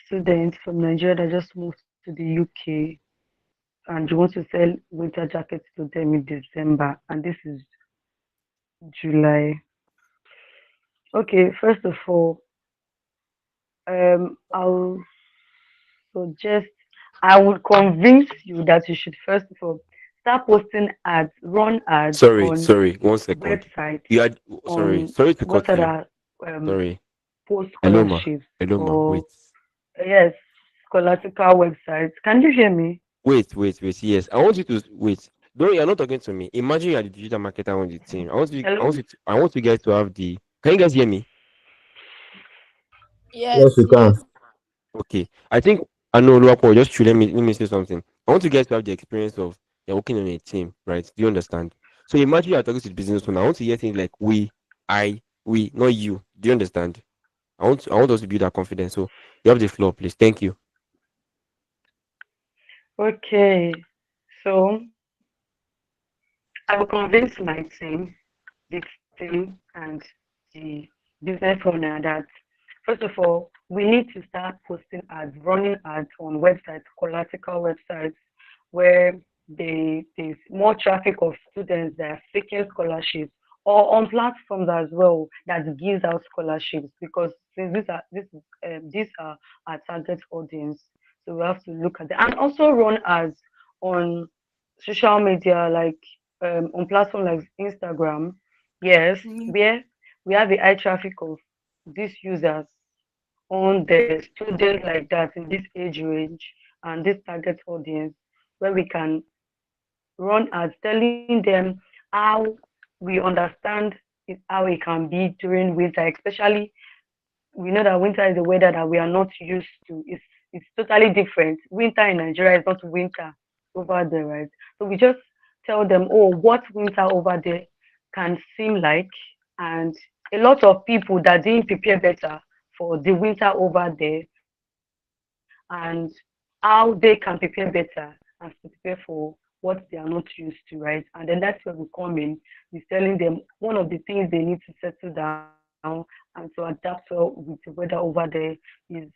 students from Nigeria that just moved to the UK and you want to sell winter jackets to them in December, and this is July. Okay, first of all, I'll suggest, I would convince you that you should first of all start posting ads, run ads Sorry, on sorry. 1 second. websites, You had sorry, on sorry to cut websites you. that um, Sorry. post Hello, ma. scholarships Hello, ma. or Wait. yes, scholastical websites. Can you hear me? Wait. Yes, I want you to wait. Don't you're not talking to me. Imagine you're the digital marketer on the team. Hello? I want you guys to have the. Can you guys hear me? Yes, Yes, you can. yes. Okay. I think I know Luapo, just let me say something. I want you guys to have the experience of you're working on a team, right? Do you understand? So imagine you're talking to the business owner. I want to hear things like we, not you. Do you understand? I want us to build that confidence. So you have the floor, please. Thank you. Okay. So I will convince my team, the team and the business owner that first of all, we need to start posting ads, running ads on websites, political websites, where there's more traffic of students that are seeking scholarships or on platforms as well that gives out scholarships, because since these are our target audience, so we have to look at them, and also run ads on social media, like on platform like Instagram, yes, Mm. where we have the high traffic of these users on the students like that in this age range and this target audience, where we can run ads telling them how we understand how it can be during winter, especially we know that winter is a weather that we are not used to. It's totally different. Winter in Nigeria is not winter over there, right? So we just tell them, oh, what winter over there can seem like, and a lot of people that didn't prepare better for the winter over there, and how they can prepare better and to prepare for what they are not used to, right? And then that's where we come in, is telling them one of the things they need to settle down and to adapt well with the weather over there is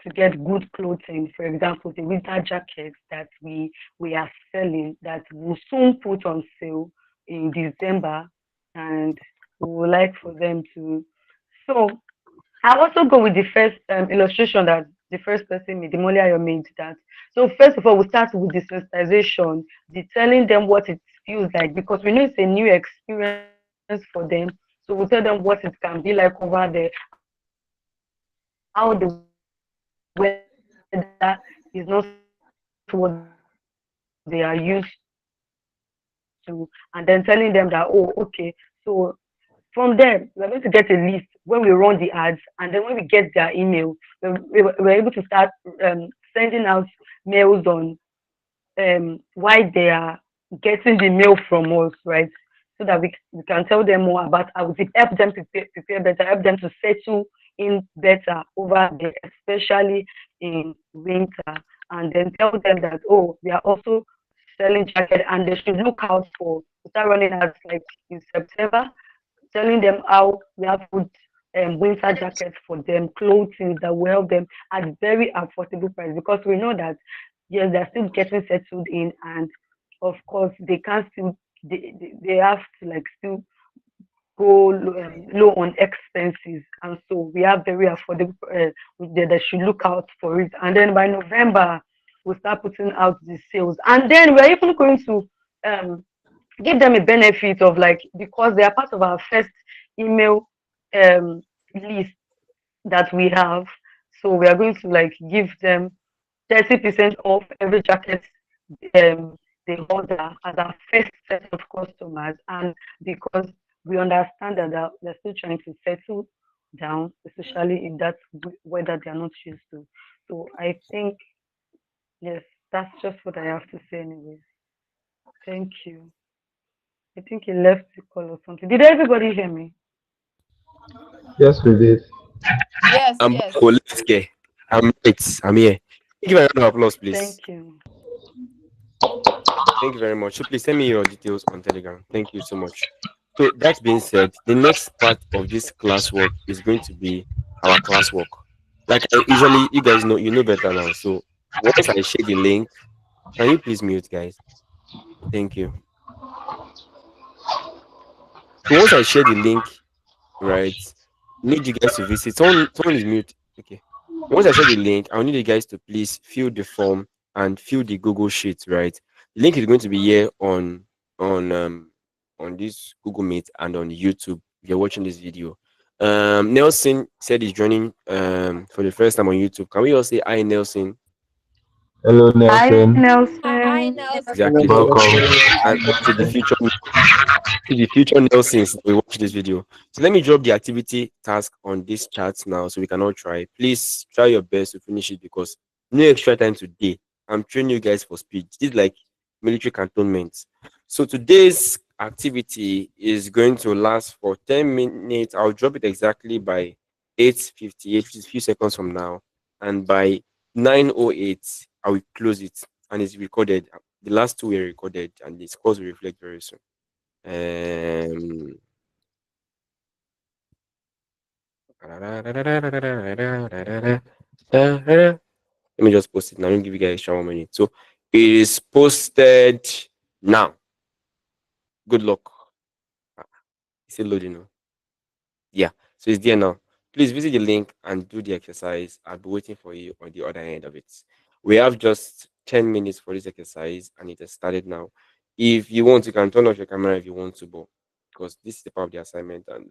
to get good clothing. For example, the winter jackets that we are selling that will soon put on sale in December, and we would like for them to. So I'll also go with the first illustration that the first person made, the Moliayo made that. So first of all, we start with the sensitization, the telling them what it feels like, because we know it's a new experience for them. So we tell them what it can be like over there, how the weather is not what they are used to, and then telling them that, oh, okay, so from there we're going to get a list when we run the ads, and then when we get their email, we're able to start we're able to start sending out mails on why they are getting the mail from us, right? So that we can tell them more about how to help them prepare better, help them to settle in better over there, especially in winter. And then tell them that, oh, we are also selling jacket and they should look out for, we start running ads like in September, telling them how we have good winter jackets for them, clothing that will help them at very affordable price, because we know that yes, they're still getting settled in, and of course they can't still they have to like still go low on expenses, and so we have very affordable. They should look out for it, and then by November we'll start putting out the sales, and then we're even going to um give them a benefit of like, because they are part of our first email list that we have. So we are going to like give them 30% off every jacket they order as our first set of customers. And because we understand that they're still trying to settle down, especially in that weather they are not used to. So I think, yes, that's just what I have to say, anyways. Thank you. I think he left the call or something. Did everybody hear me? Yes, we did. Yes, I'm back. Oh, yes. let's get. I'm right. I'm here. Give a round of applause, please. Thank you. Thank you very much. So please send me your details on Telegram. Thank you so much. So that being said, the next part of this classwork is going to be our classwork. Like I usually, you guys know, you know better now. So once I share the link, can you please mute, guys? Thank you. So once I share the link, right, need you guys to visit. Someone is mute. Okay. Once I share the link, I'll need you guys to please fill the form and fill the Google Sheet, right? The link is going to be here on um on this Google Meet and on YouTube if you're watching this video. Nelson said he's joining for the first time on YouTube. Can we all say hi, Nelson? Hello, Hi, Nelson. Hi, Nelson. Exactly. Nelson. So Welcome. and to the future Nelsons we watch this video. So let me drop the activity task on this chat now so we can all try. Please try your best to finish it because no extra time today. I'm training you guys for speed. This is like military cantonment. So today's activity is going to last for 10 minutes. I'll drop it exactly by 8:58, which is a few seconds from now. And by 9:08, I will close it. And it's recorded. The last two were recorded and the scores will reflect very soon. Um, let me just post it now. Let me give you guys extra 1 minute. So it is posted now. Good luck. It's still loading now. Yeah, so it's there now. Please visit the link and do the exercise. I'll be waiting for you on the other end of it. We have just 10 minutes for this exercise and it has started now. If you want, you can turn off your camera if you want to, but because this is the part of the assignment and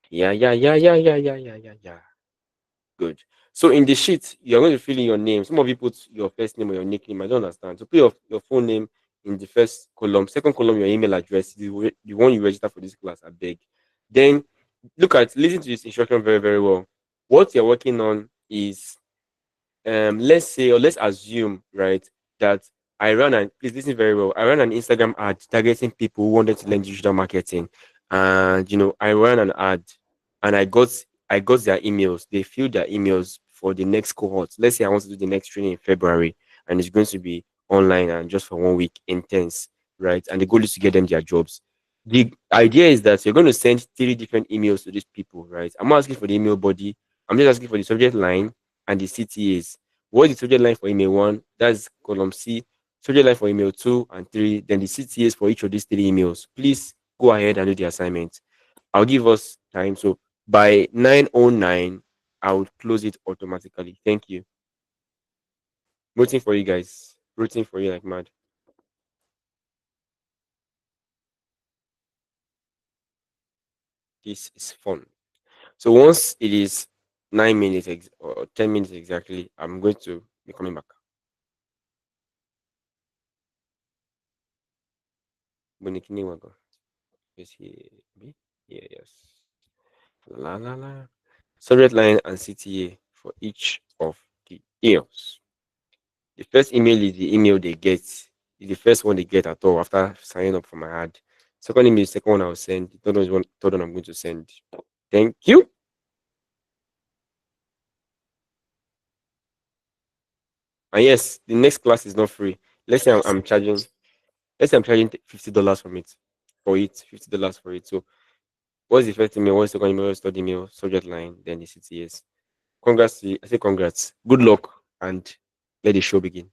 yeah. Good. So in the sheet, you're going to fill in your name. Some of you put your first name or your nickname. I don't understand. So put your full name in the first column. Second column, your email address, the one you register for this class, I beg. Then listen to this instruction very, very well. What you're working on is let's say or let's assume right that I ran an please listen very well. I ran an Instagram ad targeting people who wanted to learn digital marketing, and I ran an ad and I got their emails. They filled their emails for the next cohort. Let's say I want to do the next training in February, and it's going to be online and just for 1 week, intense, right? And the goal is to get them their jobs. The idea is that you're going to send 3 different emails to these people, right? I'm not asking for the email body. I'm just asking for the subject line and the CTAs. What is the subject line for email one? That's column C. Subject line for email two and three. Then the CTAs for each of these 3 emails. Please go ahead and do the assignment. I'll give us time. So by 9:09, I will close it automatically. Thank you. Waiting for you guys. Rooting for you like mad. This is fun. So once it is 9 minutes or 10 minutes exactly, I'm going to be coming back. Bonikini wago. Is he? Yeah, yes. La la la. Subject line and CTA for each of the emails. The first email is the email they get. Is the first one they get at all after signing up for my ad. Second email is the second one I'll send. The third one I'm going to send. Thank you. And yes, the next class is not free. Let's say I'm charging. Let's say I'm charging $50 from it. For it, $50 for it. So what's the first email? What's the second email? What's the third email? Subject line, then the CTS. Congrats to you. I say congrats. Good luck and let the show begin.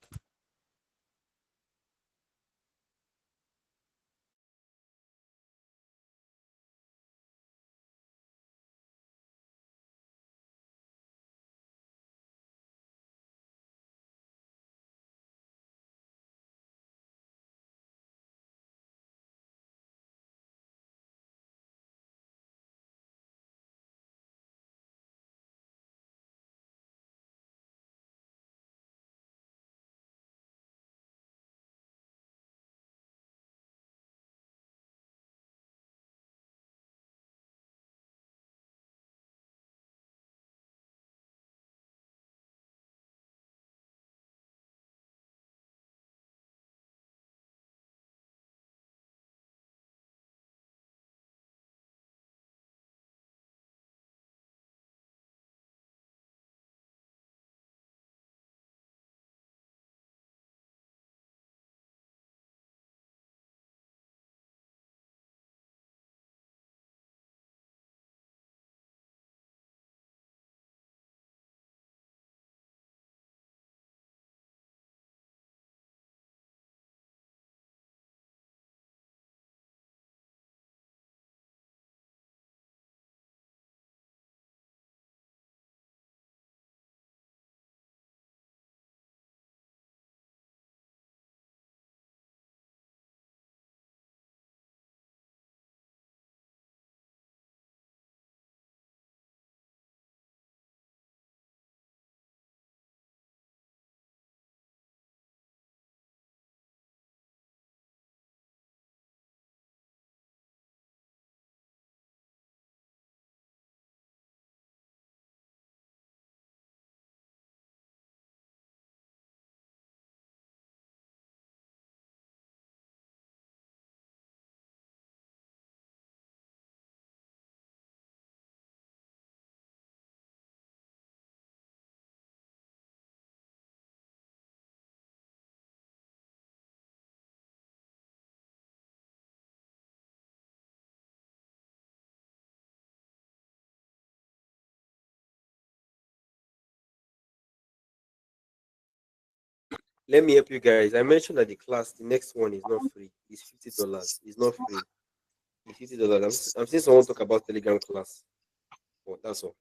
Let me help you guys. I mentioned that the next one is not free. It's $50. It's not free. $50. I'm seeing someone talk about Telegram class. Oh, that's all.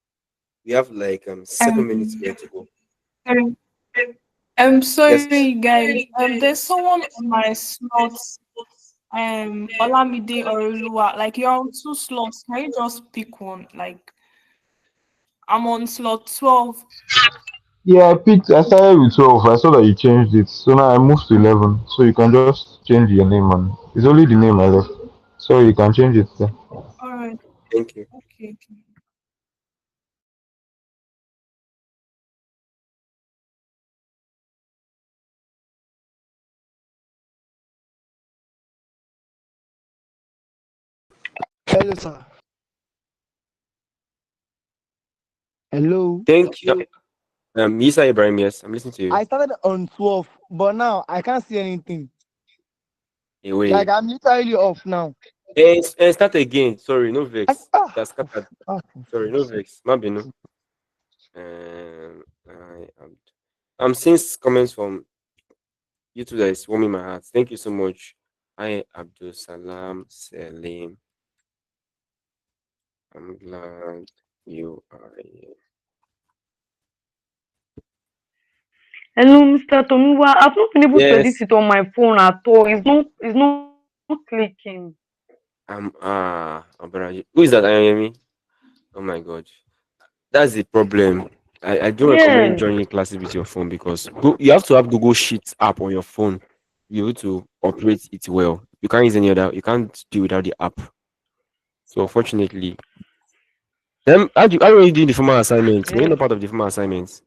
We have like 7 minutes Um, here to go. sorry, Yes. sorry guys. There's someone on my slot. Olamide or Olua. Like you're on two slots. Can you just pick one? Like I'm on slot 12. Yeah, I started with 12. I saw that you changed it. So now I moved to 11. So you can just change your name on. It's only the name I left. So you can change it there. All right. Thank you. Okay. Okay. Hello, sir. Hello. Thank you. Isa Ibrahim, yes, I'm listening to you. I started on 12, but now I can't see anything. Like Away. I'm literally off now. And start again. Sorry, no vex. That's scattered. Ah, Sorry, no vex. Mabino. I'm seeing comments from YouTube that is warming my heart. Thank you so much. Hi, Abdul Salam Selim. I'm glad you are here. Hello, Mr. Tomiwa. I've not been able to edit Yes. it on my phone at all. It's not clicking. Who is that? Ayemi? Oh my god. That's the problem. I don't recommend Yes. joining classes with your phone because you have to have Google Sheets app on your phone. Be able to operate it well. You can't use any other. You can't do without the app. So unfortunately, then how are you doing the formal assignments? Were you Yes. not part of the formal assignments?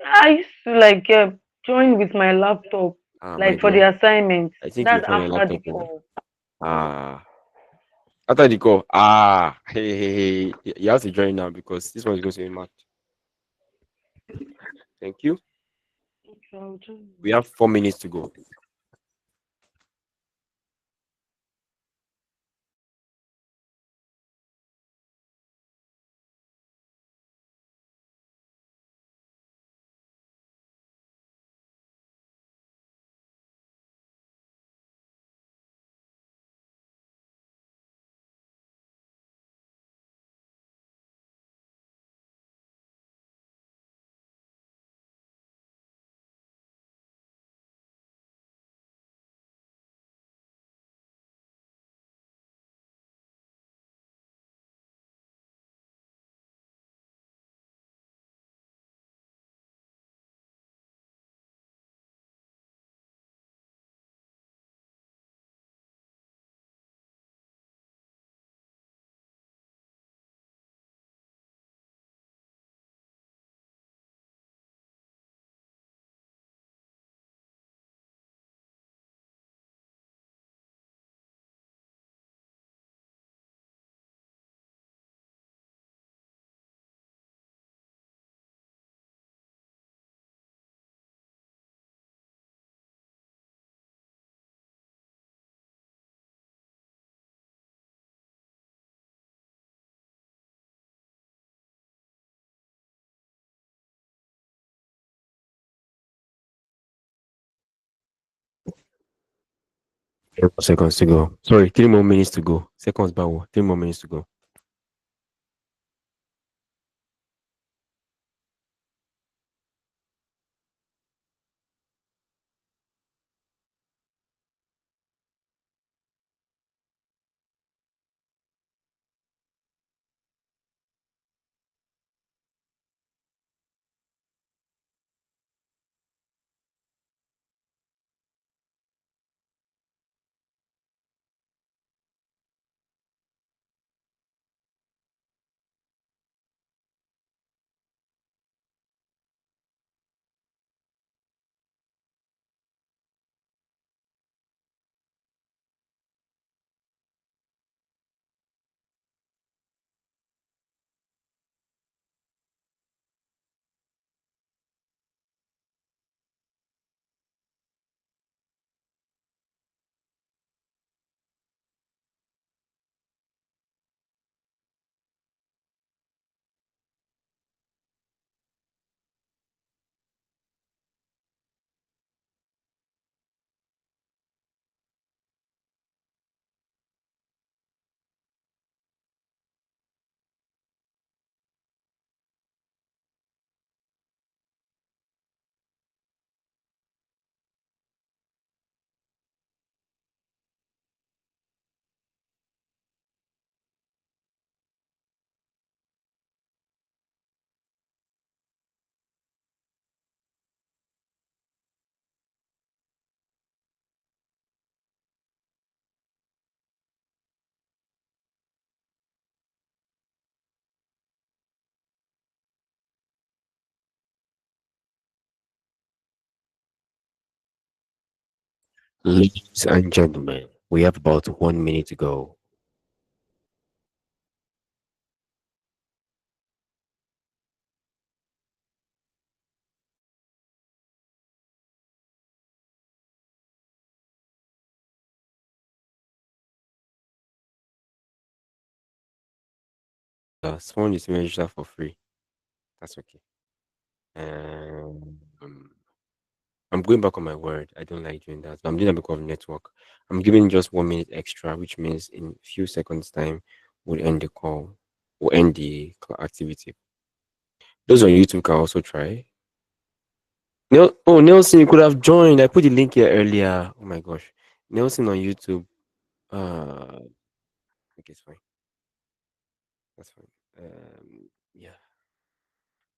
I used to like join with my laptop, Ah, my like for the dear. assignment. I think That's you're on your after the laptop. Oh. call. Ah, after the call. Ah, hey. You have to join now because this one is going to be marked. Thank you. Okay, I'll join. We have 4 minutes to go. Seconds to go. Sorry, 3 more minutes to go. Seconds, Bawo. 3 more minutes to go. Ladies and gentlemen, we have about 1 minute to go. Someone is register for free. That's okay. Um, I'm going back on my word. I don't like doing that. But I'm doing that because of network. I'm giving just 1 minute extra, which means in few seconds time we'll end the call. We'll end the activity. Those on YouTube can also try. Nelson, you could have joined. I put the link here earlier. Oh my gosh. Nelson on YouTube. Okay, it's fine. That's fine. Yeah.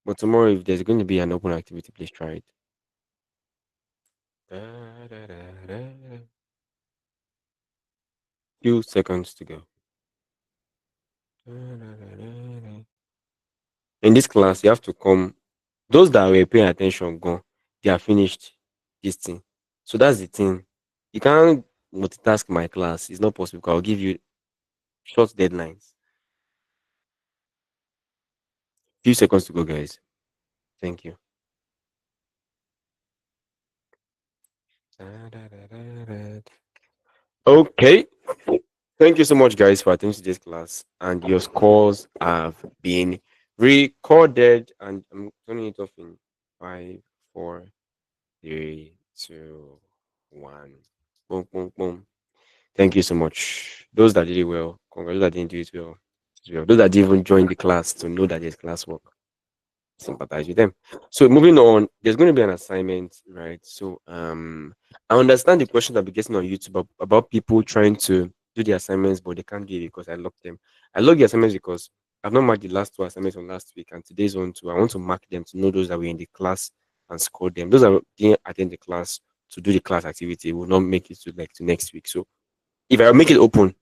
But tomorrow, if there's going to be an open activity, please try it. Few seconds to go. In this class, you have to come. Those that were paying attention, go. They are finished this thing. So that's the thing. You can't multitask my class. It's not possible. I'll give you short deadlines. Few seconds to go, guys. Thank you. Okay. Thank you so much, guys, for attending today's class. And your scores have been recorded. And I'm turning it off in 5, 4, 3, 2, 1. Boom, boom, boom. Thank you so much. Those that did it well, congrats. Those that didn't do it well, those that didn't even join the class to know that there's classwork, sympathize with them. So moving on, there's going to be an assignment, right? So I understand the questions I'll be getting on YouTube about people trying to do the assignments, but they can't do it because I locked them. I locked the assignments because I've not marked the last two assignments from last week and today's one too. I want to mark them to know those that were in the class and score them. Those that didn't attend the class to do the class activity will not make it to next week. So if I make it open,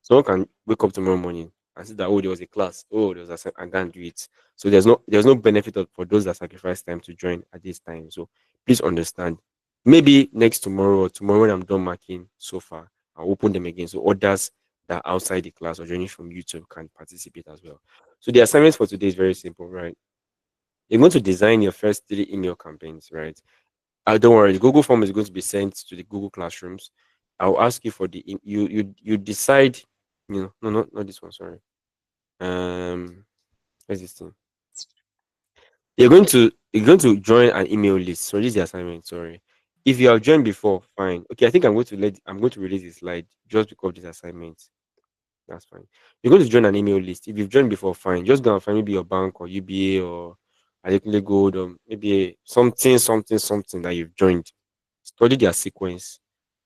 someone can wake up tomorrow morning and see that there was a class, there was a and go and do it. So there's no benefit for those that sacrifice time to join at this time. So please understand. Maybe next tomorrow or tomorrow when I'm done marking so far, I'll open them again. So others that are outside the class or joining from YouTube can participate as well. So the assignment for today is very simple, right? You're going to design your first 3 email campaigns, right? Don't worry, the Google form is going to be sent to the Google Classrooms. I'll ask you for you decide, no, not this one, sorry. Where's this thing? You're going to join an email list. So this is the assignment, sorry. If you have joined before, fine. Okay, I think I'm going to release the slide just because of this assignment. That's fine. You're going to join an email list. If you've joined before, fine. Just go and find maybe your bank or UBA or Adekunle Gold or maybe something that you've joined. Study their sequence.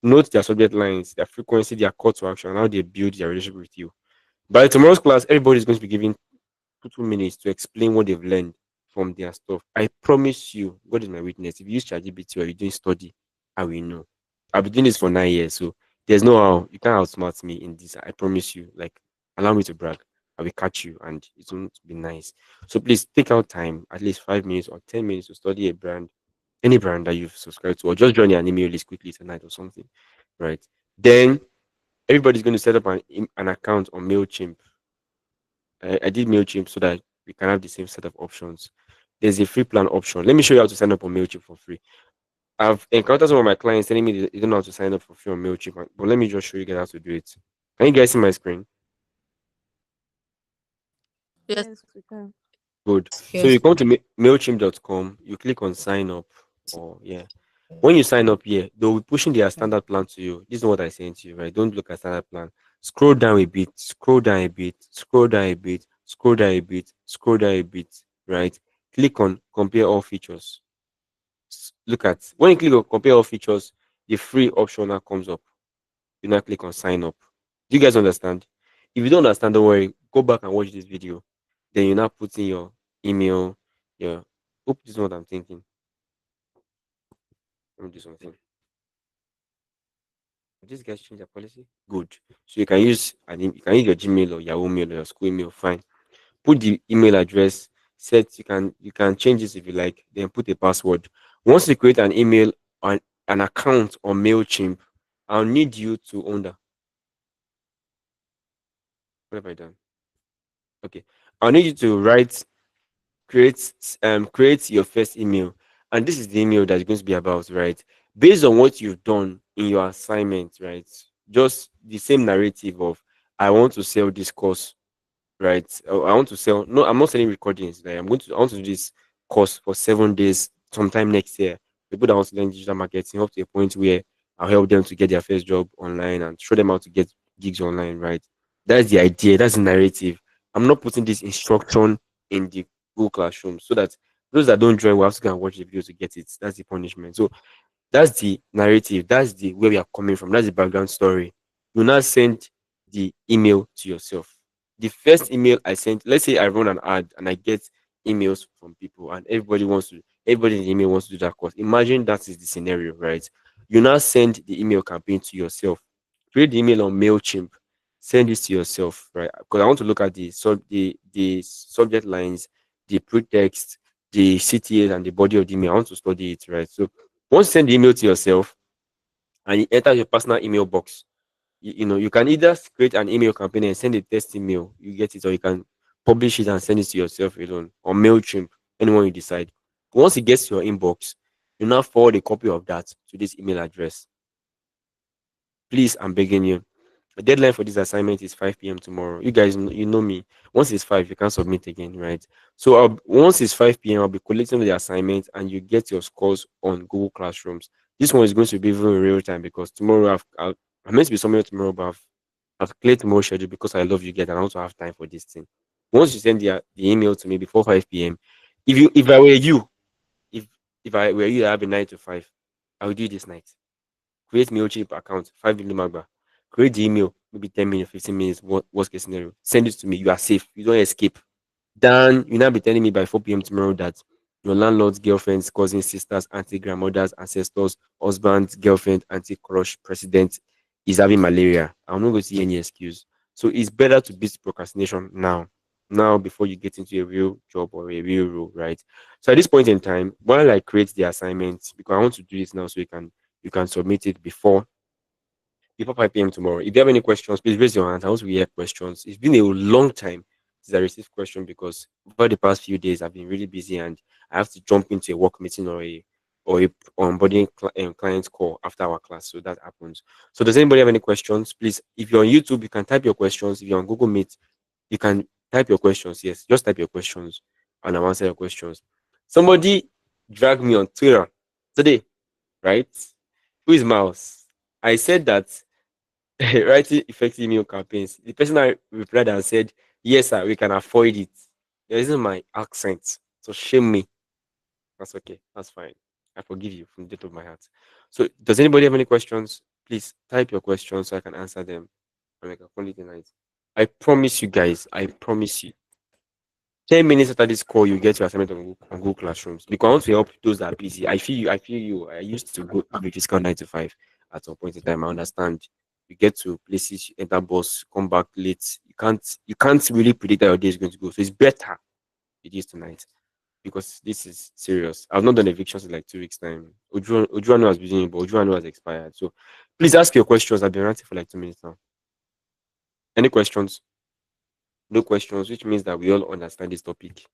Note their subject lines, their frequency, their call to action, and how they build their relationship with you. By tomorrow's class, everybody is going to be given 2 minutes to explain what they've learned from their stuff. I promise you, God is my witness. If you use ChatGPT or you're doing study, I will know. I've been doing this for 9 years, so there's no how you can't outsmart me in this. I promise you. Like, allow me to brag. I will catch you, and it won't be nice. So please take out time, at least 5 minutes or 10 minutes, to study a brand, any brand that you've subscribed to, or just join an email list quickly tonight or something, right? Then everybody's going to set up an account on Mailchimp. I did Mailchimp so that we can have the same set of options. There's a free plan option. Let me show you how to sign up on Mailchimp for free. I've encountered some of my clients telling me they don't know how to sign up for free on Mailchimp, but let me just show you guys how to do it. Can you guys see my screen? Yes. Yes, we can. Good. So Yes. you come to Mailchimp.com, you click on sign up, or yeah. When you sign up here, they'll be pushing their standard plan to you. This is what I sent to you, right? Don't look at standard plan. Scroll down a bit, scroll down a bit, scroll down a bit, scroll down a bit, scroll down a bit, right? Click on compare all features. Look at when you click on compare all features, the free option now comes up. You now click on sign up. Do you guys understand? If you don't understand, don't worry. Go back and watch this video. Then you now put in your email. Yeah. Hope this is what I'm thinking. Let me do something. Did these guys change their policy? Good. So you can use your Gmail or Yahoo mail or your school email. Fine. Put the email address. Set you can change this if you like. Then put a password. Once you create an email or an account on Mailchimp, I'll need you to own that. What have I done? Okay. I'll need you to create your first email, and this is the email that's going to be about, right? Based on what you've done in your assignment, right? Just the same narrative of, I want to sell this course, right? I want to sell. No, I'm not selling recordings. Like, I want to do this course for 7 days sometime next year. People that want to learn digital marketing up to a point where I'll help them to get their first job online and show them how to get gigs online, right? That's the idea. That's the narrative. I'm not putting this instruction in the Google Classroom so that those that don't join will have to go and watch the video to get it. That's the punishment. So that's the narrative. That's the where we are coming from. That's the background story. You now send the email to yourself. The first email I sent, let's say I run an ad and I get emails from people and everybody in the email wants to do that course. Imagine that is the scenario, right? You now send the email campaign to yourself. Create the email on MailChimp. Send this to yourself, right? Because I want to look at the subject lines, the pretext, the CTAs, and the body of the email. I want to study it, right? So once you send the email to yourself and you enter your personal email box, you can either create an email campaign and send a test email, you get it, or you can publish it and send it to yourself alone, or MailChimp, anyone you decide. Once it gets to your inbox, you now forward a copy of that to this email address. Please, I'm begging you. The deadline for this assignment is 5 p.m. tomorrow. You guys, you know me. Once it's 5, you can't submit again, right? So once it's 5 p.m., I'll be collecting the assignment and you get your scores on Google Classrooms. This one is going to be even in real time because tomorrow I'm meant to be somewhere tomorrow, but I've cleared tomorrow's schedule because I love you guys and I want to have time for this thing. Once you send the email to me before 5 p.m., if I were you, if if I were you, I have a 9 to 5, I would do it this night. Create MailChimp account, 5 million magba. Create the email, maybe 10 minutes, 15 minutes, worst case scenario. Send it to me. You are safe. You don't escape. Then you now be telling me by 4 p.m. tomorrow that your landlord's girlfriend's cousins, sisters, auntie, grandmothers, ancestors, husband's girlfriend, auntie, crush, president is having malaria. I'm not going to see any excuse. So it's better to beat procrastination now before you get into a real job or a real role, right? So at this point in time, while I create the assignment, because I want to do this now so you can submit it before 5 p.m. tomorrow. If you have any questions, please raise your hand. I want to hear questions. It's been a long time since I received question because over the past few days I've been really busy and I have to jump into a work meeting or a onboarding client call after our class. So that happens. So does anybody have any questions? Please, if you're on YouTube, you can type your questions. If you're on Google Meet, you can type your questions. Yes, just type your questions and I'll answer your questions. Somebody dragged me on Twitter today, right? Who is Mouse? I said that writing effective email campaigns. The person I replied and said, "Yes, sir, we can afford it." There isn't my accent, so shame me. That's okay. That's fine. I forgive you from the depth of my heart. So, does anybody have any questions? Please type your questions so I can answer them and I can call it a night. I promise you guys. I promise you. 10 minutes after this call, you get your assignment on Google Classrooms. Because I want to help those that are busy. I feel you. I feel you. I used to go have a physical 9 to 5 at some point in time. I understand. You get to places, you enter bus, come back late. You can't really predict how your day is going to go. So it's better it is tonight because this is serious. I've not done evictions in like 2 weeks time. Ojuano has been doing it, but Ojuano has expired. So please ask your questions. I've been ranting for like 2 minutes now. Any questions? No questions, which means that we all understand this topic.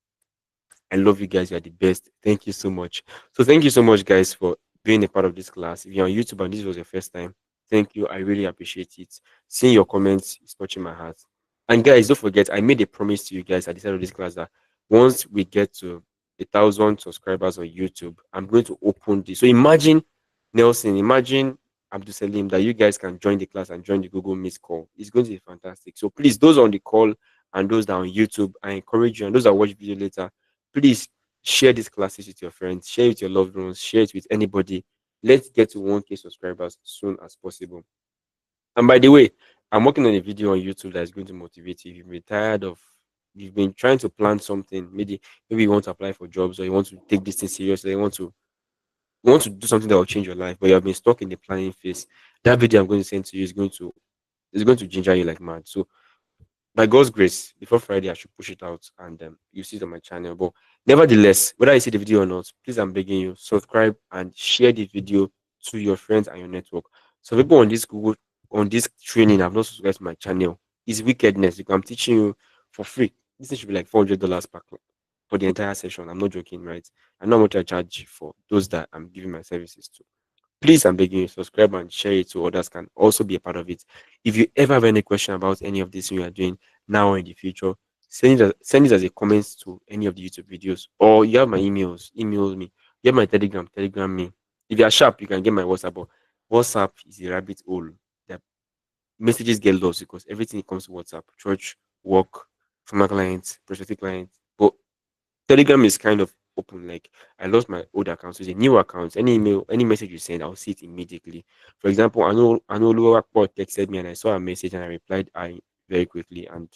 I love you guys. You are the best. Thank you so much. So thank you so much, guys, for being a part of this class. If you're on YouTube and this was your first time, thank you. I really appreciate it. Seeing your comments is touching my heart. And guys, don't forget, I made a promise to you guys at the start of this class that once we get to 1,000 subscribers on YouTube, I'm going to open this. So imagine Nelson, imagine Abdul Salim that you guys can join the class and join the Google Meet call. It's going to be fantastic. So please, those on the call and those that are on YouTube, I encourage you, and those that watch video later, please share these classes with your friends, share it with your loved ones, share it with anybody. Let's get to 1K subscribers as soon as possible. And by the way, I'm working on a video on YouTube that is going to motivate you. If you've been tired of, you've been trying to plan something, maybe you want to apply for jobs or you want to take this thing seriously, you want to do something that will change your life, but you have been stuck in the planning phase. That video I'm going to send to you is going to ginger you like mad. So by God's grace, before Friday, I should push it out and you see it on my channel. But nevertheless, whether you see the video or not, please, I'm begging you, subscribe and share the video to your friends and your network So people on this Google on this training have not subscribed to my channel. It's wickedness because I'm teaching you for free. This thing should be like $400 for the entire session. I'm not joking, right? I know how much I charge for those that I'm giving my services to. Please, I'm begging you, subscribe and share it so others can also be a part of it. If you ever have any question about any of this you are doing now or in the future, send it as a comment to any of the YouTube videos. Or you have my emails, email me. You have my Telegram, Telegram me. If you are sharp, you can get my WhatsApp. But WhatsApp is a rabbit hole. The messages get lost because everything comes to WhatsApp. Church, work, former clients, prospective clients. But Telegram is kind of open. Like I lost my old account, so it's a new account. Any email, any message you send, I'll see it immediately. For example, I know Lua texted me and I saw a message and I replied I very quickly and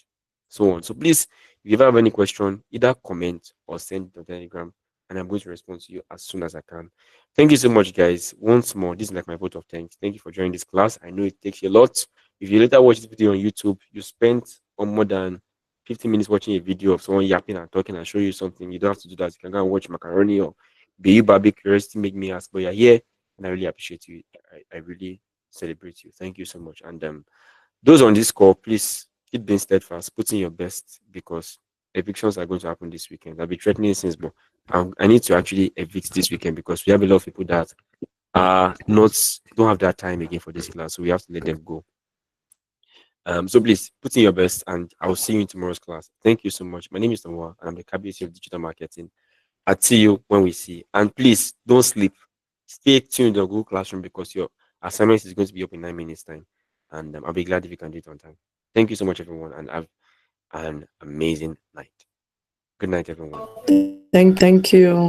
so on. So please, if you ever have any question, either comment or send it on Telegram and I'm going to respond to you as soon as I can. Thank you so much, guys. Once more, this is like my vote of thanks. Thank you for joining this class. I know it takes you a lot. If you later watch this video on YouTube, you spent on more than 15 minutes watching a video of someone yapping and talking and show you something. You don't have to do that. You can go and watch macaroni or be you Barbie curiosity make me ask, but you're here and I really appreciate you. I really celebrate you. Thank you so much. And those on this call, please keep being steadfast, put in your best because evictions are going to happen this weekend. I've been threatening since, but I need to actually evict this weekend because we have a lot of people that are not don't have that time again for this class. So we have to let them go. So please put in your best and I'll see you in tomorrow's class. Thank you so much. My name is Noah and I'm the KBC of Digital Marketing. I'll see you when we see. And please don't sleep. Stay tuned on Google Classroom because your assignment is going to be up in 9 minutes time. And I'll be glad if you can do it on time. Thank you so much, everyone, and have an amazing night. Good night, everyone. Thank you.